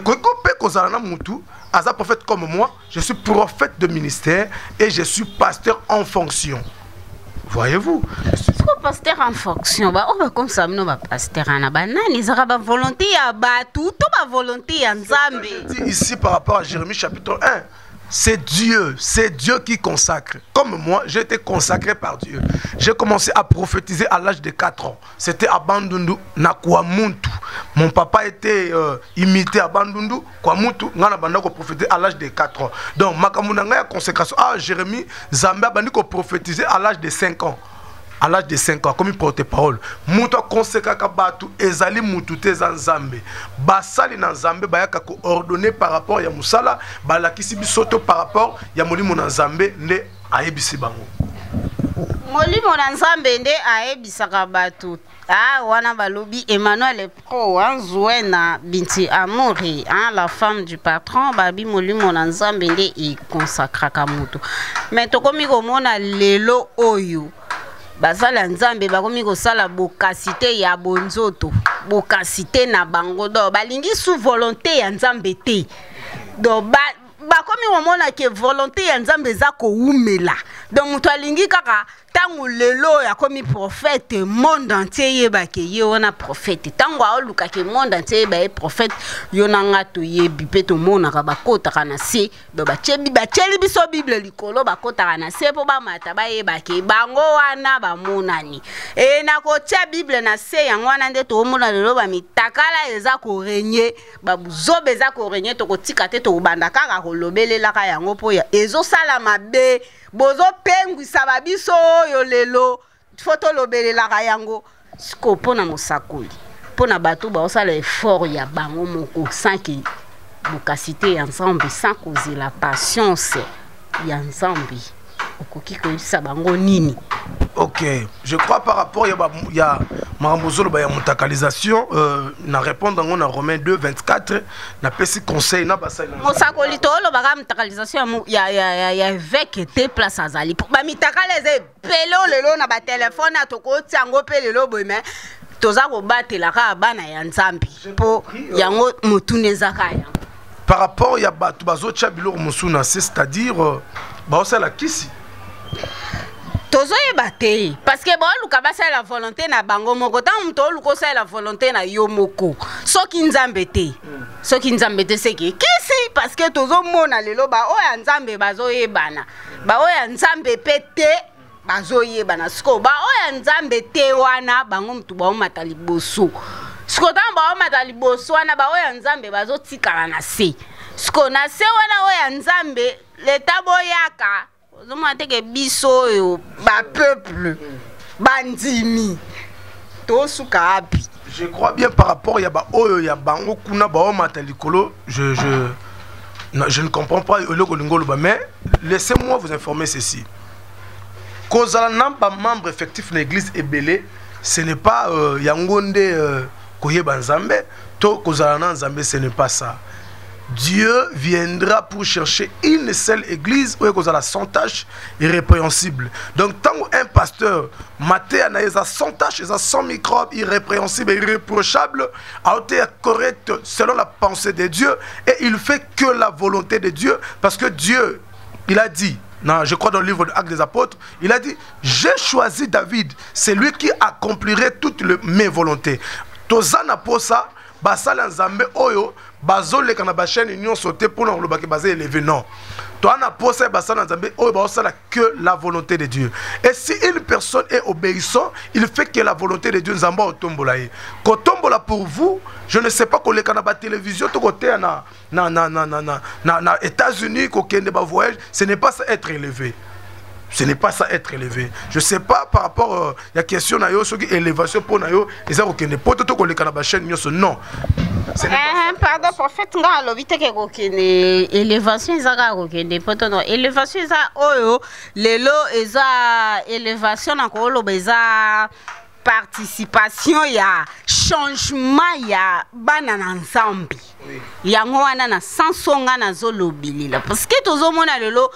Aza prophète comme moi, je suis prophète de ministère et je suis pasteur en fonction. Voyez-vous? Pasteur en fonction, comme ça, nous pasteur en banane, ils auront volonté à battre, tout ma volonté en Zambie. Ici, par rapport à Jérémie chapitre 1, c'est Dieu qui consacre. Comme moi, j'ai été consacré par Dieu. J'ai commencé à prophétiser à l'âge de 4 ans. C'était à Bandundu, na Kwamuntu. Mon papa était imité à Bandundu, Kwamuntu, ngana banda ko prophétiser à l'âge de 4 ans. Donc, makamunanga ya consécration à Jérémie, Zambia bandi ko prophétiser à l'âge de 5 ans. À l'âge de 5 ans, comme il porte-parole, Mouto conséquent batu ezali mutu te Nzambe. Basali na Nzambe bayaka ko ordonné par rapport ya musala, balakisi bisoto par rapport ya molimo na Nzambe nde ayebisi bango. Molimo na Nzambe nde ayebisaka batu. Ah wana balobi Emmanuel Pro Zuena binti Amori, la femme du patron, babi molimo na Nzambe nde i consacraka mutu. Mais tokomi komona lelo oyo basala Nzambe bakomi kosala bokasite ya bonzoto bokasite na bango do balingi sous volonté ya Nzambe te do bakomi komona ke volonté ya Nzambe za ko umela donc mutu alingi kaka tango lelo ya komi prophète monde entier yebake ye wana prophète tango aoluka ke monde entier ba prophète yonanga to yebi pe to monaka bakotaka na se bacheli biso bible likolo bakotaka na se po bamata bayebake bango wana bamonani e na kotia bible na se yango wana nde toomona lelo bamitakala eza korenye babuzobe eza korenye tokotika te tokobanda kaka kolobelelaka yango po ya ezosala mabe bozo pengwisa babiso oyo lelo foto lobelelaka yango siko mpona mosakoli mpona bato baosala effort ya bango moko sanki bokasite ya nzambe sans causer la patience ya nzambe okoki koyebisa bango nini. Ok, je crois par rapport il y a Marambozolo ba ya mutakalisation na répondre dans Romains 2:24 na pesi conseil na basali. Mosakoli to lo ba mutakalisation ya avec te place azali. Ba mitakaleze pelo lelo na ba téléphone atoko tiango pelelo boime. Toza ko batela ka bana ya nzambi po yango mutuneza kaya. Par rapport ya batu bazo tchabilo musuna c'est-à-dire ba la kisi. Tozo yebate parce que bon luka basa la volonté na bango moko tant muto luko sa la volonté na yo moko soki nzambe te c'est que kisi parce que tozo mona lelo ba oya nzambe bazo yebana ba oya nzambe pete bazo yebana sko ba oya nzambe te wana bango mutu ba mata liboso sko tant ba mata liboso wana ba oya nzambe bazo tikala na se sko na se wana oya nzambe leta boyaka que biso yo ba peuple bandimi to suka api. Je crois bien par rapport ya ba oyo ya bango kuna ba o matalikolo je ne comprends pas le kolingolo ba mais laissez-moi vous informer ceci. Kozala namba membre effectif de l'église ebele ce n'est pas yangonde koyeba nzambe to kozala na nzambe ce n'est pas ça. Dieu viendra pour chercher une seule église où il y a sans tâche irrépréhensible. Donc, tant qu'un pasteur maté a sans tâche, sans microbes, irrépréhensible et irréprochable, a été correct selon la pensée de Dieu et il fait que la volonté de Dieu parce que Dieu, il a dit, non, je crois dans le livre de Actes des Apôtres, il a dit, j'ai choisi David, c'est lui qui accomplirait toutes mes volontés. Tozana posa, basala nzambe oyo, bazole kana ba chaîne union sauté pour nous le basé élevé non. Toi na posé basala nzambe oyo basala que la volonté de Dieu. Et si une personne est obéissant, il fait que la volonté de Dieu nzamba otombola ye. Ko tombola pour vous, je ne sais pas ko le kana ba télévision to côté na États-Unis ko kende ba voyage, ce n'est pas ça être élevé. Ce n'est pas ça être élevé. Je ne sais pas par rapport à la question na yo soki élévation pour na yo et ça ko kende poto to ko le kana ba chaîne union non. Pardon, prophète, nga lobite ke kokene élévation ezaka kokene poto no élévation eza oyo lelo eza élévation na ko loba eza participation ya changement ya bana na nzambi yango wana na sansonga na zolobilila parce que tozomona lelo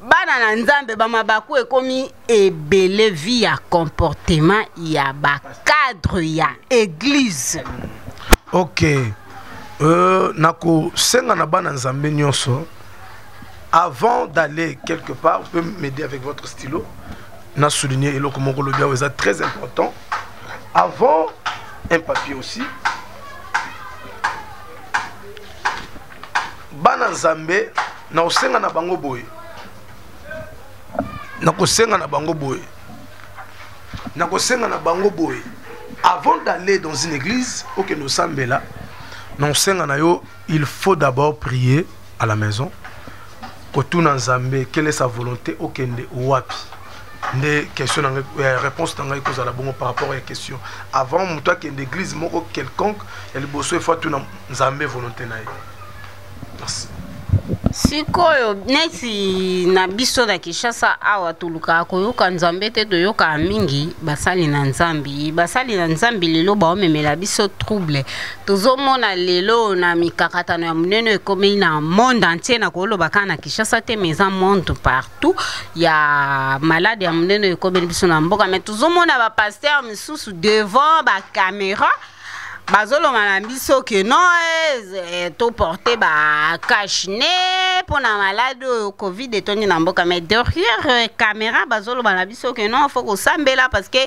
bana na nzambe bamabaku ekomi ebele vie ya comportement ya ba cadre ya église. Ok, nako senga na bana nzambe nyonso. Avant d'aller quelque part, vous pouvez m'aider avec votre stylo. Na souligner et loko moko lobia c'est très important. Avant un papier aussi. Bana nzambe na senga na bango boy. Nako senga na bango boy. Nako senga na bango boy. Avant d'aller dans une église, ok, nous sommes là, il faut d'abord prier à la maison. Quelle est sa volonté? Ok, wapi. Des questions, réponses par rapport à la question. Avant, toi qui est une église, quelconque, il faut tout nzambe volonté. Merci. Sikoyo neti na biso na Kishasa awa tuluka koyoka nzambe te toyoka mingi basali na nzambi lelo ba omemela biso trouble tozomona lelo na mikakatano ya munene ekomi na monde entier na koloba kana Kishasa te mais en monde partout ya malade ya munene ekomi biso na mboka mais tozomona ba pasteur misusu devant ba caméra bazolo manambiso que non to porter ba cache-nez pour na malade Covid et toni na mboka mais derrière caméra bazolo manambiso que non faut ko sambela parce que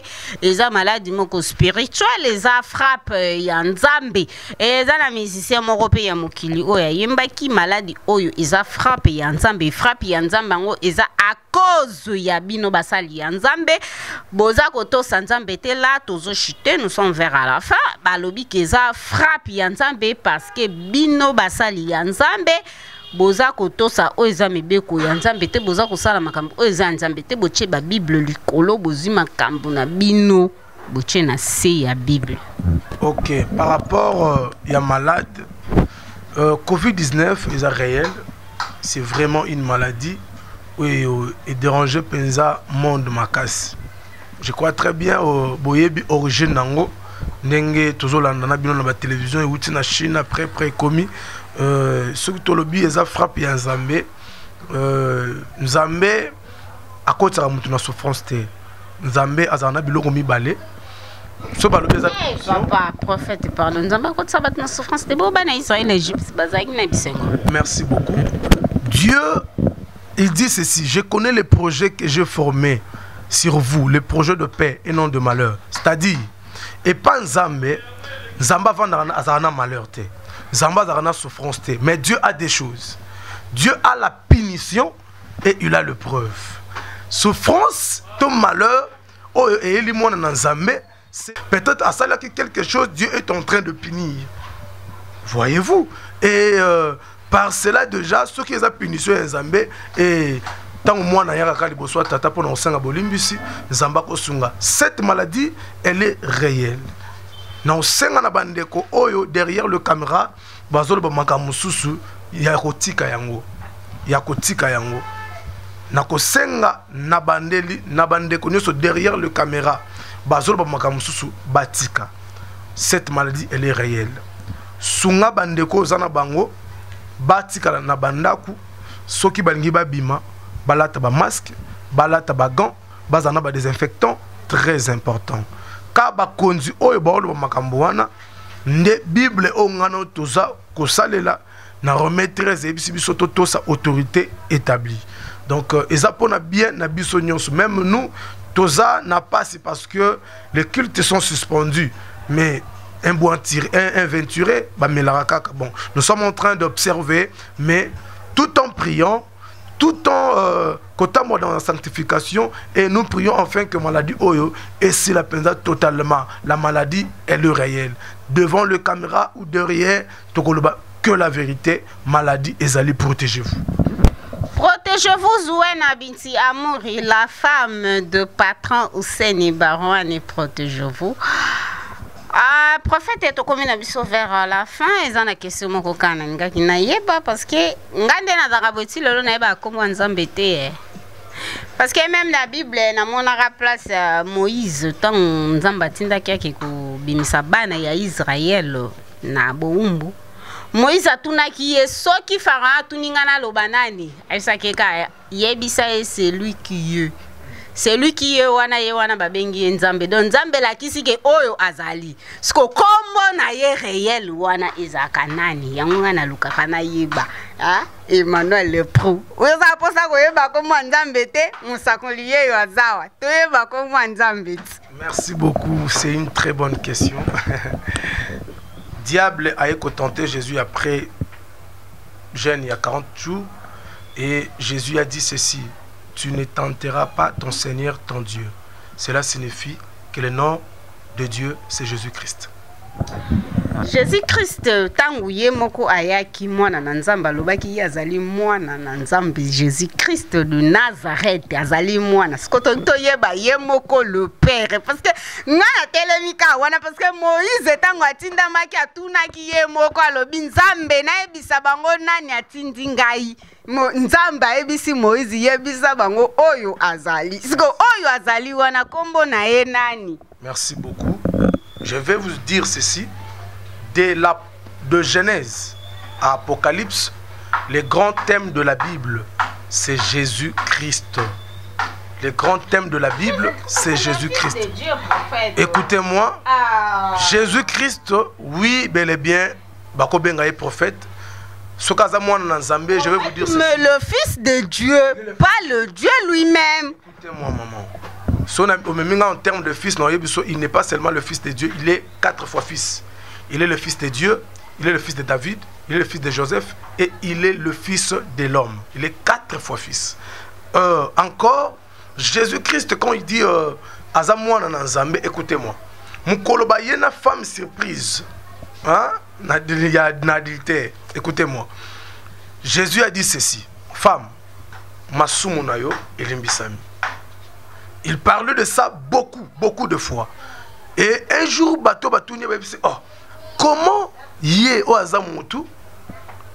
les malades moko spirituel les a frappe ya nzambe et za na musicien moko pe ya mokili oya yemba ki malade oyo eza frappe ya nzambe frappe ya nzambe ngo eza à cause ya bino basali ya nzambe boza koto sanzambe te là tozo chute nous sommes vers à la fin balobi keza frappe ya nzambe parce que bino basali ya nzambe boza kotosa o eza mibeko ya nzambe te boza kosala makambo o eza nzambe te boche ba bible likolo bozi makambo na bino boche na se ya bible. Ok, par rapport ya malade Covid-19 est réel, c'est vraiment une maladie et déranger penza monde makas. Je crois très bien boyebi origine nango ndenge tozolanda na bino na ba télévision euti na Chine après commis ce que tolobi eza frappe ya nzambe nzambe akotsa mutu na souffrance te nzambe azana biloko mibale so balobi eza papa prophète pardon nzambe akotsa bat na souffrance te bo bana Israël Égypte bazaki na bisengo. Merci beaucoup. Dieu il dit ceci, je connais les projets que j'ai formés sur vous, les projets de paix et non de malheur. C'est-à-dire, et pas Nzambe, Nzamba va malheur, Nzamba va souffrance, mais Dieu a des choses. Dieu a la punition et il a le preuve. Souffrance, ton malheur, et peut-être à ça là quelque chose, Dieu est en train de punir. Voyez-vous? Et par cela déjà, ceux qui ont punition Nzambe et tant au moins tata pour cette maladie elle est réelle. Derrière le caméra, bazolo ba makamususu ya kotika yango. Ya kotika yango. Nakosenga na bandeli na bandeko nyoso derrière le caméra, bazolo ba makamususu batika. Cette maladie elle est réelle. Sunga bandeko zana bango batika na bandaku soki balingi babima balata ba masque, balata ba gants, bazana ba désinfectant très important. Ka ba konzi oyo ba olo makambo wana nde Bible o ngana toza ko salela na remettre ebisi biso to sa autorité établie. Donc eza pona bien na biso nyonso même nous toza n'a pas c'est parce que les cultes sont suspendus mais un venturé ba melaraka bon nous sommes en train d'observer mais tout en priant tout en comptant dans la sanctification et nous prions enfin que maladie oyo et si la peine totalement la maladie est le réel devant le caméra ou derrière que la vérité maladie ezali protégez-vous. Protégez-vous Zouena Binti Amouri la femme de patron Ouseni Baron et protégez-vous. Prophète est comme biso vers la fin et en a question moko kana ngaki na yeba parce que ngande na daraboti lelo na yeba comme nzambe te parce que même la Bible na monaka place Moïse tant nzamba tinda ki ko bimisa bana ya Israël na boumbu Moïse atunaki ye soki fara tuningana lobanani aisake ka yebisa c'est lui qui est. C'est lui qui est wana babengi nzambe donc nzambe la kisike oyo azali siko kombo na ye réel wana ezaka nani yango na lukaka na yeba Emmanuel le Prou oza posa ko yeba kombo nzambe te musakoli ye yo azawa to yeba kombo nzambe. Merci beaucoup, c'est une très bonne question. Diable a tenté Jésus après jeûne il y a 40 jours et Jésus a dit ceci: tu ne tenteras pas ton Seigneur, ton Dieu. Cela signifie que le nom de Dieu, c'est Jésus-Christ. Jésus-Christ, tangu ye moko ayaki mwana na nzambe alobaki yazali mwana na nzambe Jésus-Christ de Nazareth azali mwana. Sikoto toyeba ye moko le père parce que ngana telemika wana parce que Moïse tangu atinda maki atunaki ye moko alobi nzambe na ebisa bango nani atindi ngai. Nzamba ebisi Moïse yebisa bango oyo azali. Siko oyo azali wana kombo na ye nani? Merci beaucoup. Je vais vous dire ceci. De Genèse à Apocalypse, les grands thèmes de la Bible, c'est Jésus-Christ. le grand thème de la Bible, c'est Jésus-Christ. Écoutez-moi, Jésus-Christ, oui, bel et bien, Bakobenga est prophète. Je vais vous dire mais le Fils de Dieu, pas le Dieu lui-même. Écoutez-moi, maman. En termes de fils, il n'est pas seulement le Fils de Dieu, il est 4 fois fils. Il est le Fils de Dieu, il est le Fils de David, il est le Fils de Joseph et il est le Fils de l'homme. Il est 4 fois fils. Encore, Jésus-Christ, quand il dit Azamouana Nanzambe, écoutez-moi. Mukoloba yena femme surprise. Hein? N'adultère. Écoutez-moi. Jésus a dit ceci. Femme, Masumunayo et Limbisami. Il parlait de ça beaucoup de fois. Et un jour, Bato Batounia va dire, oh, comment yé o azamutu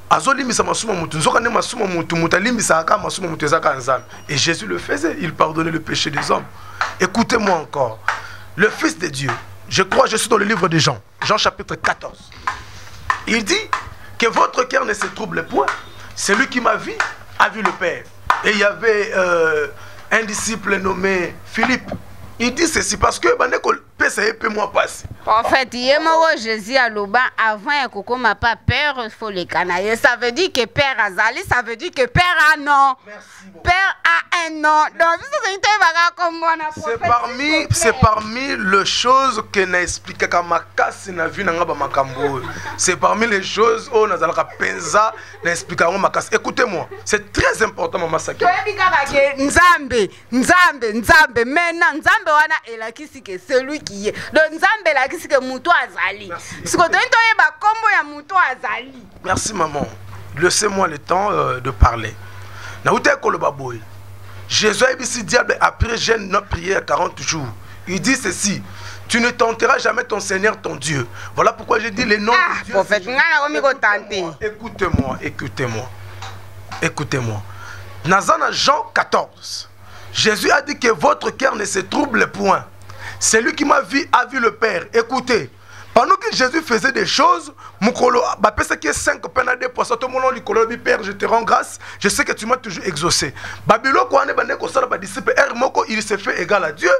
azolimbisa masuma mutu nzokane masuma mutu mutalimbisa aka masuma mutu ezaka nzambe. Et Jésus le faisait, il pardonnait le péché des hommes. Écoutez-moi encore. Le Fils de Dieu, je crois, je suis dans le livre de Jean, Jean chapitre 14. Il dit que votre cœur ne se trouble point. Celui qui m'a vu a vu le Père. Et il y avait un disciple nommé Philippe. Il dit ceci parce que moi passe. En fait, Jésus a l'oban avant que m'a pas peur, il faut les canailler. Ça veut dire que Père Azali, ça veut dire que Père a non. Père a un nom. Donc, c'est parmi les choses que n'a expliqué Kamakasi n'a vu n'anga makambo. C'est parmi les choses où n'a zalaka penza n'a expliqué Kamakasi. Écoutez-moi, c'est très important maman Saki. Nzambe. Maintenant Nzambe wana elakisi que celui qui est. Donc Nzambe elakisi que muto azali. Parce que toi ba kombo ya muto azali. Merci maman. Laissez-moi le temps de parler. Jésus a dit diable après jeûne notre prière 40 jours. Il dit ceci: tu ne tenteras jamais ton Seigneur ton Dieu. Voilà pourquoi j'ai dit les noms de Dieu. Prophète, écoutez-moi. Dans Jean 14, Jésus a dit que votre cœur ne se trouble point. Celui qui m'a vu a vu le Père. Écoutez. Pendant que Jésus faisait des choses, Père, je te rends grâce, je sais que tu m'as toujours exaucé. Il s'est fait égal à Dieu.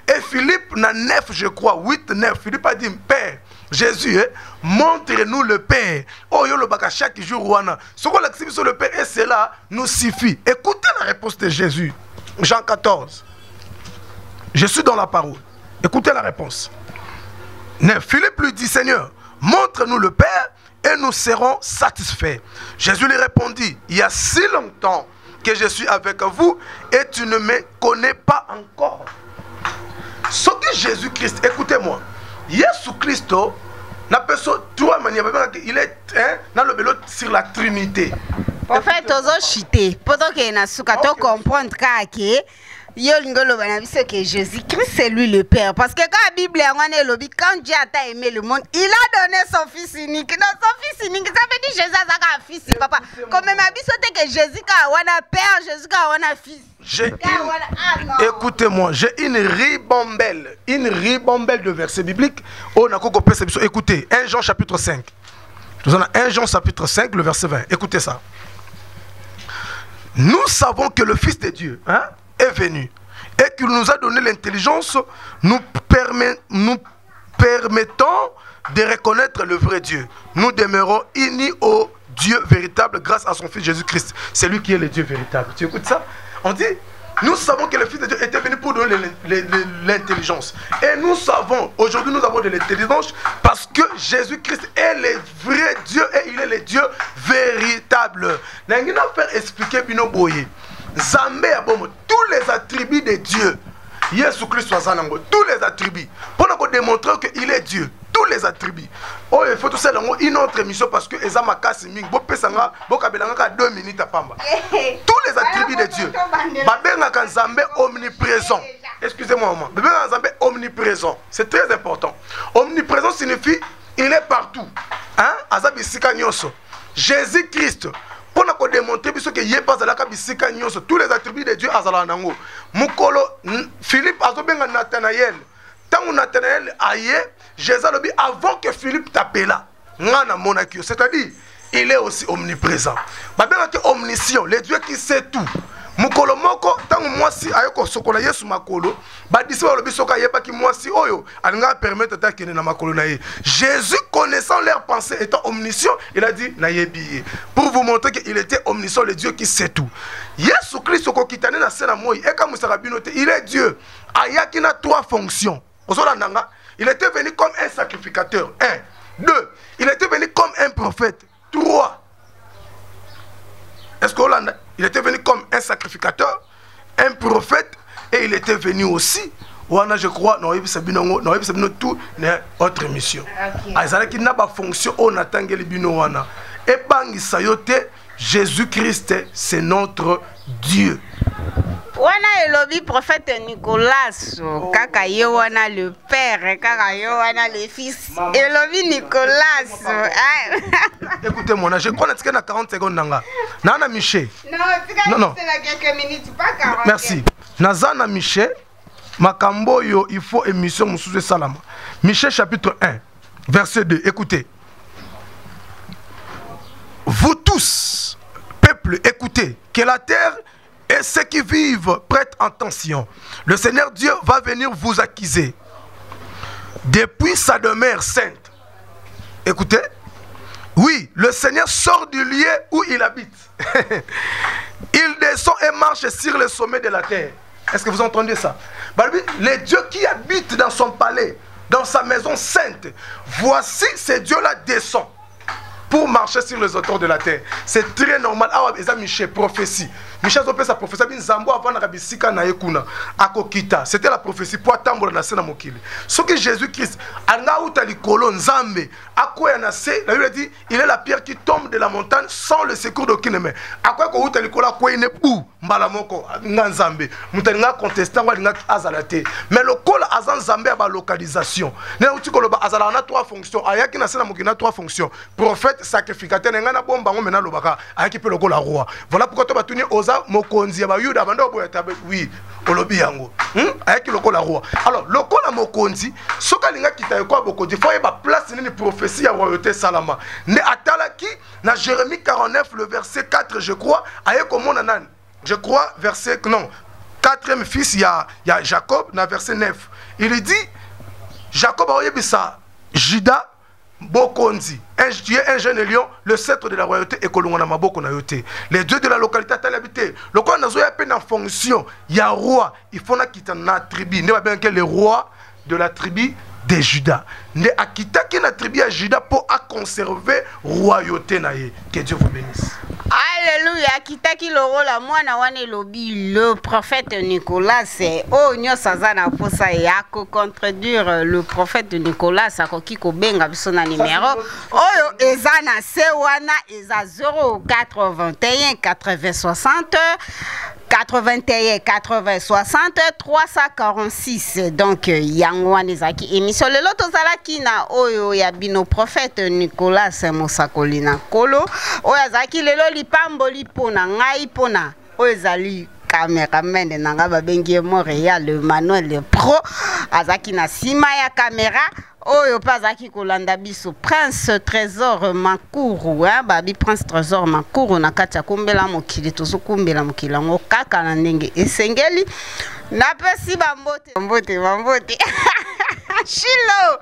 Et Philippe, 9, je crois, 8, 9, Philippe a dit, Père, Jésus, montre-nous le Père. Chaque jour, ce qu'on accepte sur le Père, et cela nous suffit. Écoutez la réponse de Jésus. Jean 14. Je suis dans la parole. Écoutez la réponse. Philippe lui dit, Seigneur, montre-nous le Père et nous serons satisfaits. Jésus lui répondit, il y a si longtemps que je suis avec vous et tu ne me connais pas encore. Ce que Jésus-Christ, écoutez-moi, Jésus-Christ, il est dans le vélo sur la Trinité. En fait, chité. Pendant qu'il y a un comprendre que Jésus-Christ c'est lui le Père. Parce que quand la Bible est quand Dieu a aimé le monde, il a donné son fils unique. Non, son fils unique, ça veut dire Jésus a un fils, papa. Comme même que Jésus a un père, Jésus a un fils. Écoutez-moi, j'ai une ribambelle de versets bibliques. Écoutez, 1 Jean chapitre 5. 1 Jean chapitre 5, le verset 20. Écoutez ça. Nous savons que le Fils de Dieu est venu et qu'il nous a donné l'intelligence, nous permettant de reconnaître le vrai Dieu. Nous demeurons unis au Dieu véritable grâce à son Fils Jésus-Christ. C'est lui qui est le Dieu véritable. Tu écoutes ça? On dit, nous savons que le Fils de Dieu était venu pour donner l'intelligence. Et nous savons, aujourd'hui nous avons de l'intelligence parce que Jésus-Christ est le vrai Dieu et il est le Dieu véritable. Nous allons faire expliquer Bino Boye. Zambé a tous les attributs de Dieu. Jésus-Christ soit zanango, tous les attributs. Pour nous démontrer qu'il est Dieu. Tous les attributs. Oh, il faut tout ça une autre émission parce que Ezama Kassiming, Bopesanga, Bokabelanga 2 minutes à Pamba. Tous les attributs de Dieu. Babenga Kanzambe omniprésent. Excusez-moi, maman. Babenga Kanzambe omniprésent. C'est très important. Omniprésent signifie il est partout. Hein? Azabi Sikanyoso. Jésus-Christ. Pour nous démontrer que tous les attributs de Dieu Azalanango. Mukolo Philippe Azobenga Nathanaël. Tant Nathanaël aïe, Jésus a dit avant que Philippe t'appela. C'est-à-dire, il est aussi omniprésent. Babengaki omniscient, le Dieu qui sait tout. Mukolo moko tango mwasi ayoko sokola Yesu makolo badisi ba lobi soka yebaki mwasi oyo alinga permettre ta kene na makolo na ye. Jésus connaissant leurs pensées étant omniscient, il a dit na yebi pour vous montrer qu'il était omniscient, le Dieu qui sait tout. Yesu Christ ko kitane na sena moyi eka musaka binote, il est Dieu. Ayaki na 3 fonctions. Ozolandanga, il était venu comme un sacrificateur. 1, 2, il était venu comme un prophète. 3. Est-ce qu'Hollande, il était venu comme un sacrificateur, un prophète, et il était venu aussi. Ouana, je crois, non, il y a tout autre mission. Il y a une fonction, on attend que les binoana. Et bangi sayote, Jésus-Christ, c'est notre Dieu. Wana elobi prophète Nicolas, kaka yo wana le père, kaka yo wana le fils. Elobi Nicolas. Écoutez-moi, je crois que 40 secondes nanga. Nana Miché. Non, c'est la quelques minutes, pas 40. Merci. Nazana Miché, makambo yo, il faut émission Moussouze Salama. Miché chapitre 1, verset 2. Écoutez. Vous tous, peuple, écoutez, que la terre et ceux qui vivent prêtent attention. Le Seigneur Dieu va venir vous accuser depuis sa demeure sainte. Écoutez. Oui, le Seigneur sort du lieu où il habite. Il descend et marche sur le sommet de la terre. Est-ce que vous entendez ça? Le Dieu qui habite dans son palais, dans sa maison sainte, voici ce Dieu-là descend pour marcher sur les auteurs de la terre. C'est très normal. Ah, ça Michel prophétie. Michel Zopé sa prophétie. Bin Zambo avant na bisika na yekuna akokita. C'était la prophétie pour attendre na sena mokili. Ce que Jésus-Christ anga utali kolo nzambe akoya na se, la Bible dit, il est la pierre qui tombe de la montagne sans le secours d'aucune main. Akoya ko utali kolo akoya ne bou mbala moko nga nzambe. Mutali nga contestant nga nga azalate. Mais le kolo azan nzambe ba localisation. Ne uti kolo ba azala na 3 fonctions. Ayaki na sena mokili na 3 fonctions. Prophète, sacrificateur, n'engana bomba ngo mena lobaka ayaki pe lokola roi. Voilà pourquoi to batuni oza mokonzi ya bayuda bando boya tabe oui olobi yango ayaki lokola roi. Alors lokola mokonzi soka linga kita yeko bokonzi faut yeba place nini prophétie ya royauté salama. Ne atalaki na Jérémie 49 le verset 4 je crois ayeko mona nani. Je crois verset non 4e fils il y a Jacob na verset 9. Il dit Jacob a yebisa Juda Bokonzi, un jeune lion, le sceptre de la royauté et Kolongana Maboko na yote. Les dieux de la localité à l'habité. Le quoi n'a pas peine en fonction. Il y a roi, il faut na quitter na tribu. Ne va bien que le roi de la tribu de Juda. Ne a quitté qui na tribu à Juda pour à conserver royauté na ye. Que Dieu vous bénisse. Alléluia, kitaki loro la mwana wane lobi le prophète Nicolas c'est oh nyo sazana posa ya ko contredire le prophète Nicolas akoki ko benga biso na numéro oyo ezana se wana eza 081 80 60 81 80 60 346 donc yango wana ezaki émission lelo tozalaki na oyo ya bino prophète Nicolas Mosakolina Kolo oyo azaki lelo lipamboli pona ngai pona oyo ezali cameraman nanga babengi Montréal le Manuel le Pro azaki na sima ya caméra oyo pazaki kolanda biso Prince Trésor Makuru babi Prince Trésor Makuru na kati ya kumbela mokili tozokumbela mokili ngo kaka na ndenge esengeli napesi bambote Chilo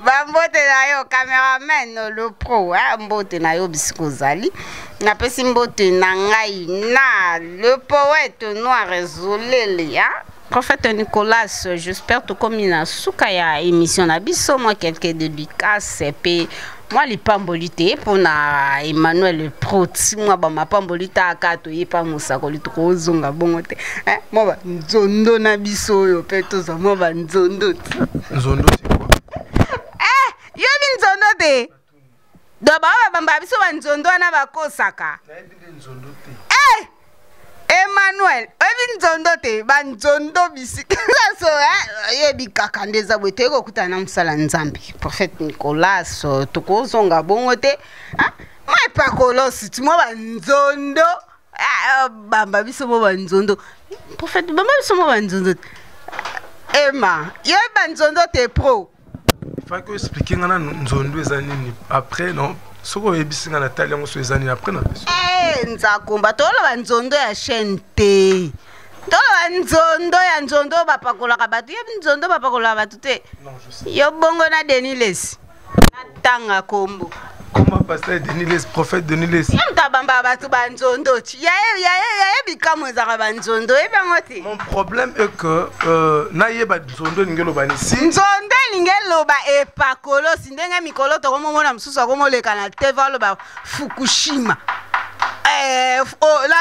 bambote na yo cameraman le Pro mbote na yo bisiko zali napesi mbote na ngai na le poète noir Zolele Prophète Nicolas, j'espère que comme il a soukaya émission na biso moi quelques dédicaces et puis moi les pambolité pour na Emmanuel le Pro moi ba ma pambolita akato yepa musakoli to zonga bongote moi ba nzondo na biso yo pe to za moi ba nzondo Nzondo c'est quoi yo bi nzondo te do ba ba biso ba nzondo na ba kosaka nzondo te Emmanuel, nzondo te banzondo bisika so yebi kakandeza bwete ko kutana msala nzambi prophète Nicolas tokozonga bongo te moi pa kolosi timo banzondo bamba biso bo banzondo prophète bamba biso mo banzondo Emma yo banzondo te Pro il faut que expliquer ngana nzondo ezanini après non soko ebisinga na tali yango so ezani après na peso nzakomba toloba nzondo ya chaîne te toloba nzondo ya nzondo bapakolaka bato yebi nzondo bapakolaka bato te yo bongo na Deniles natanga kombo comment pasteur Deniles prophète Deniles yamtabamba bato ba nzondo ti yaye bikamo ezaka ba nzondo ebango te. Mon problème est que nayeba nzondo ningeloba ni si nzondo ningeloba epakolo sindenge mikolo tokomomona mosusu akomoleka na TV aloba Fukushima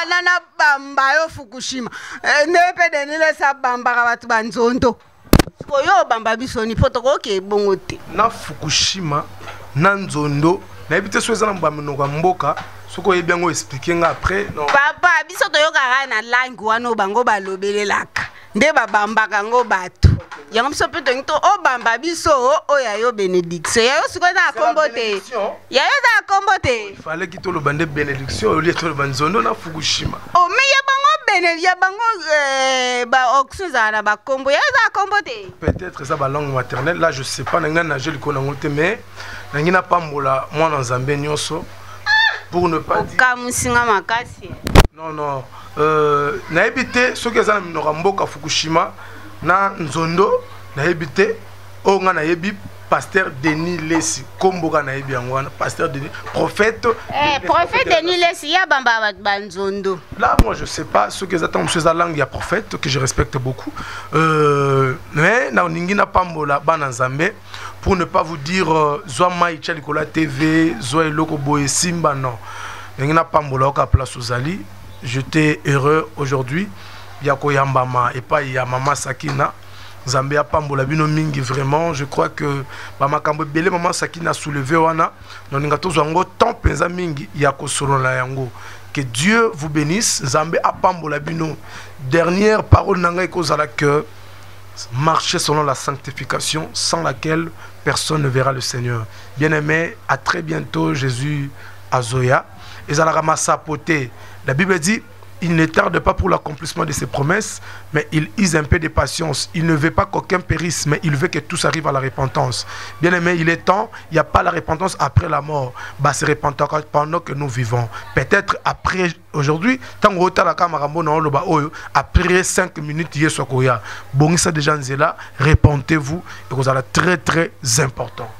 na bamba yo Fukushima nepe Deniles abambaka bato ba nzondo koyo bamba biso ni poto koke bongo te na Fukushima na nzondo na ebite so ezana mbamino mboka soko yebi yango expliquer nga après non papa biso toyokaka na langue wana bango balobelelaka nde babambaka ngo bato yango biso mpe tongi to obamba biso oyo yo bénédiction yayo sikoyo eza akombo te yayo eza akombo te fallait ki toloba nde bénédiction olie toloba nzondo na Fukushima o me ya bango ya bango ba oxygen ezala na bakombo yayo eza akombo te peut-être eza balangue maternelle là je sais pas nangi nage likolo nango te mais nangi napambola mwana nzambe nyonso pour ne pas dire okamusinga makasi non nayebi te soki eza na minoka mboka Fukushima na nzondo nayebi te oyo nga nayebi pasteur Denis Lesi komboka nayebi yango wana pasteur Denis prophète prophète Denis Lesi ya bamba ba nzondo là moi je sais pas ce que exactement monsieur langue ya prophète que je respecte beaucoup mais na ningi na pambola bana nzambe pour ne pas vous dire zwa mai chalikola TV zwa eloko boye simba non ningi na pambola ka place ozali j'étais heureux aujourd'hui ya koyambama et pas ya mama Sakina Zambia pambola bino mingi vraiment je crois que ba makambo belé maman Sakina soulevé wana non ninga tozwango temps penza mingi ya kosolola yango que Dieu vous bénisse Zambé a pambola bino dernière parole nanga ekozala que marcher selon la sanctification sans laquelle personne ne verra le Seigneur. Bien-aimé, à très bientôt Jésus à Zoya et zala massa poté. La Bible dit il ne tarde pas pour l'accomplissement de ses promesses, mais il use un peu de patience. Il ne veut pas qu'aucun périsse, mais il veut que tous arrivent à la repentance. Bien aimé, il est temps, il n'y a pas la repentance après la mort. Bah, c'est repentant pendant que nous vivons. Peut-être après, aujourd'hui, tant que la caméra, après 5 minutes, il y a bon, ça déjà, repentez-vous, et vous allez très très important.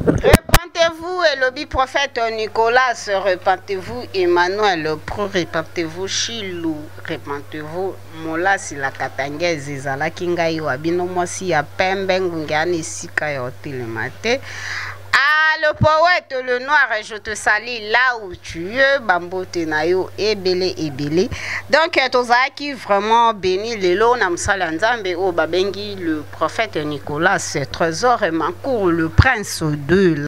Repentez-vous, et le prophète Nicolas, repentez-vous, Emmanuel, repentez-vous, Chilou, repentez-vous, Mola si la katangé zizala kinga iwabino mosi ya pembe ngani sika ya telemate. Ah, le poète, le noir, je te salue là où tu es, Bambote Nayo, ebele. Donc, Tozaki vraiment béni les lots, Namsala Nzambe, au Babengi, le prophète Nicolas, trésor et Mancourt, le prince de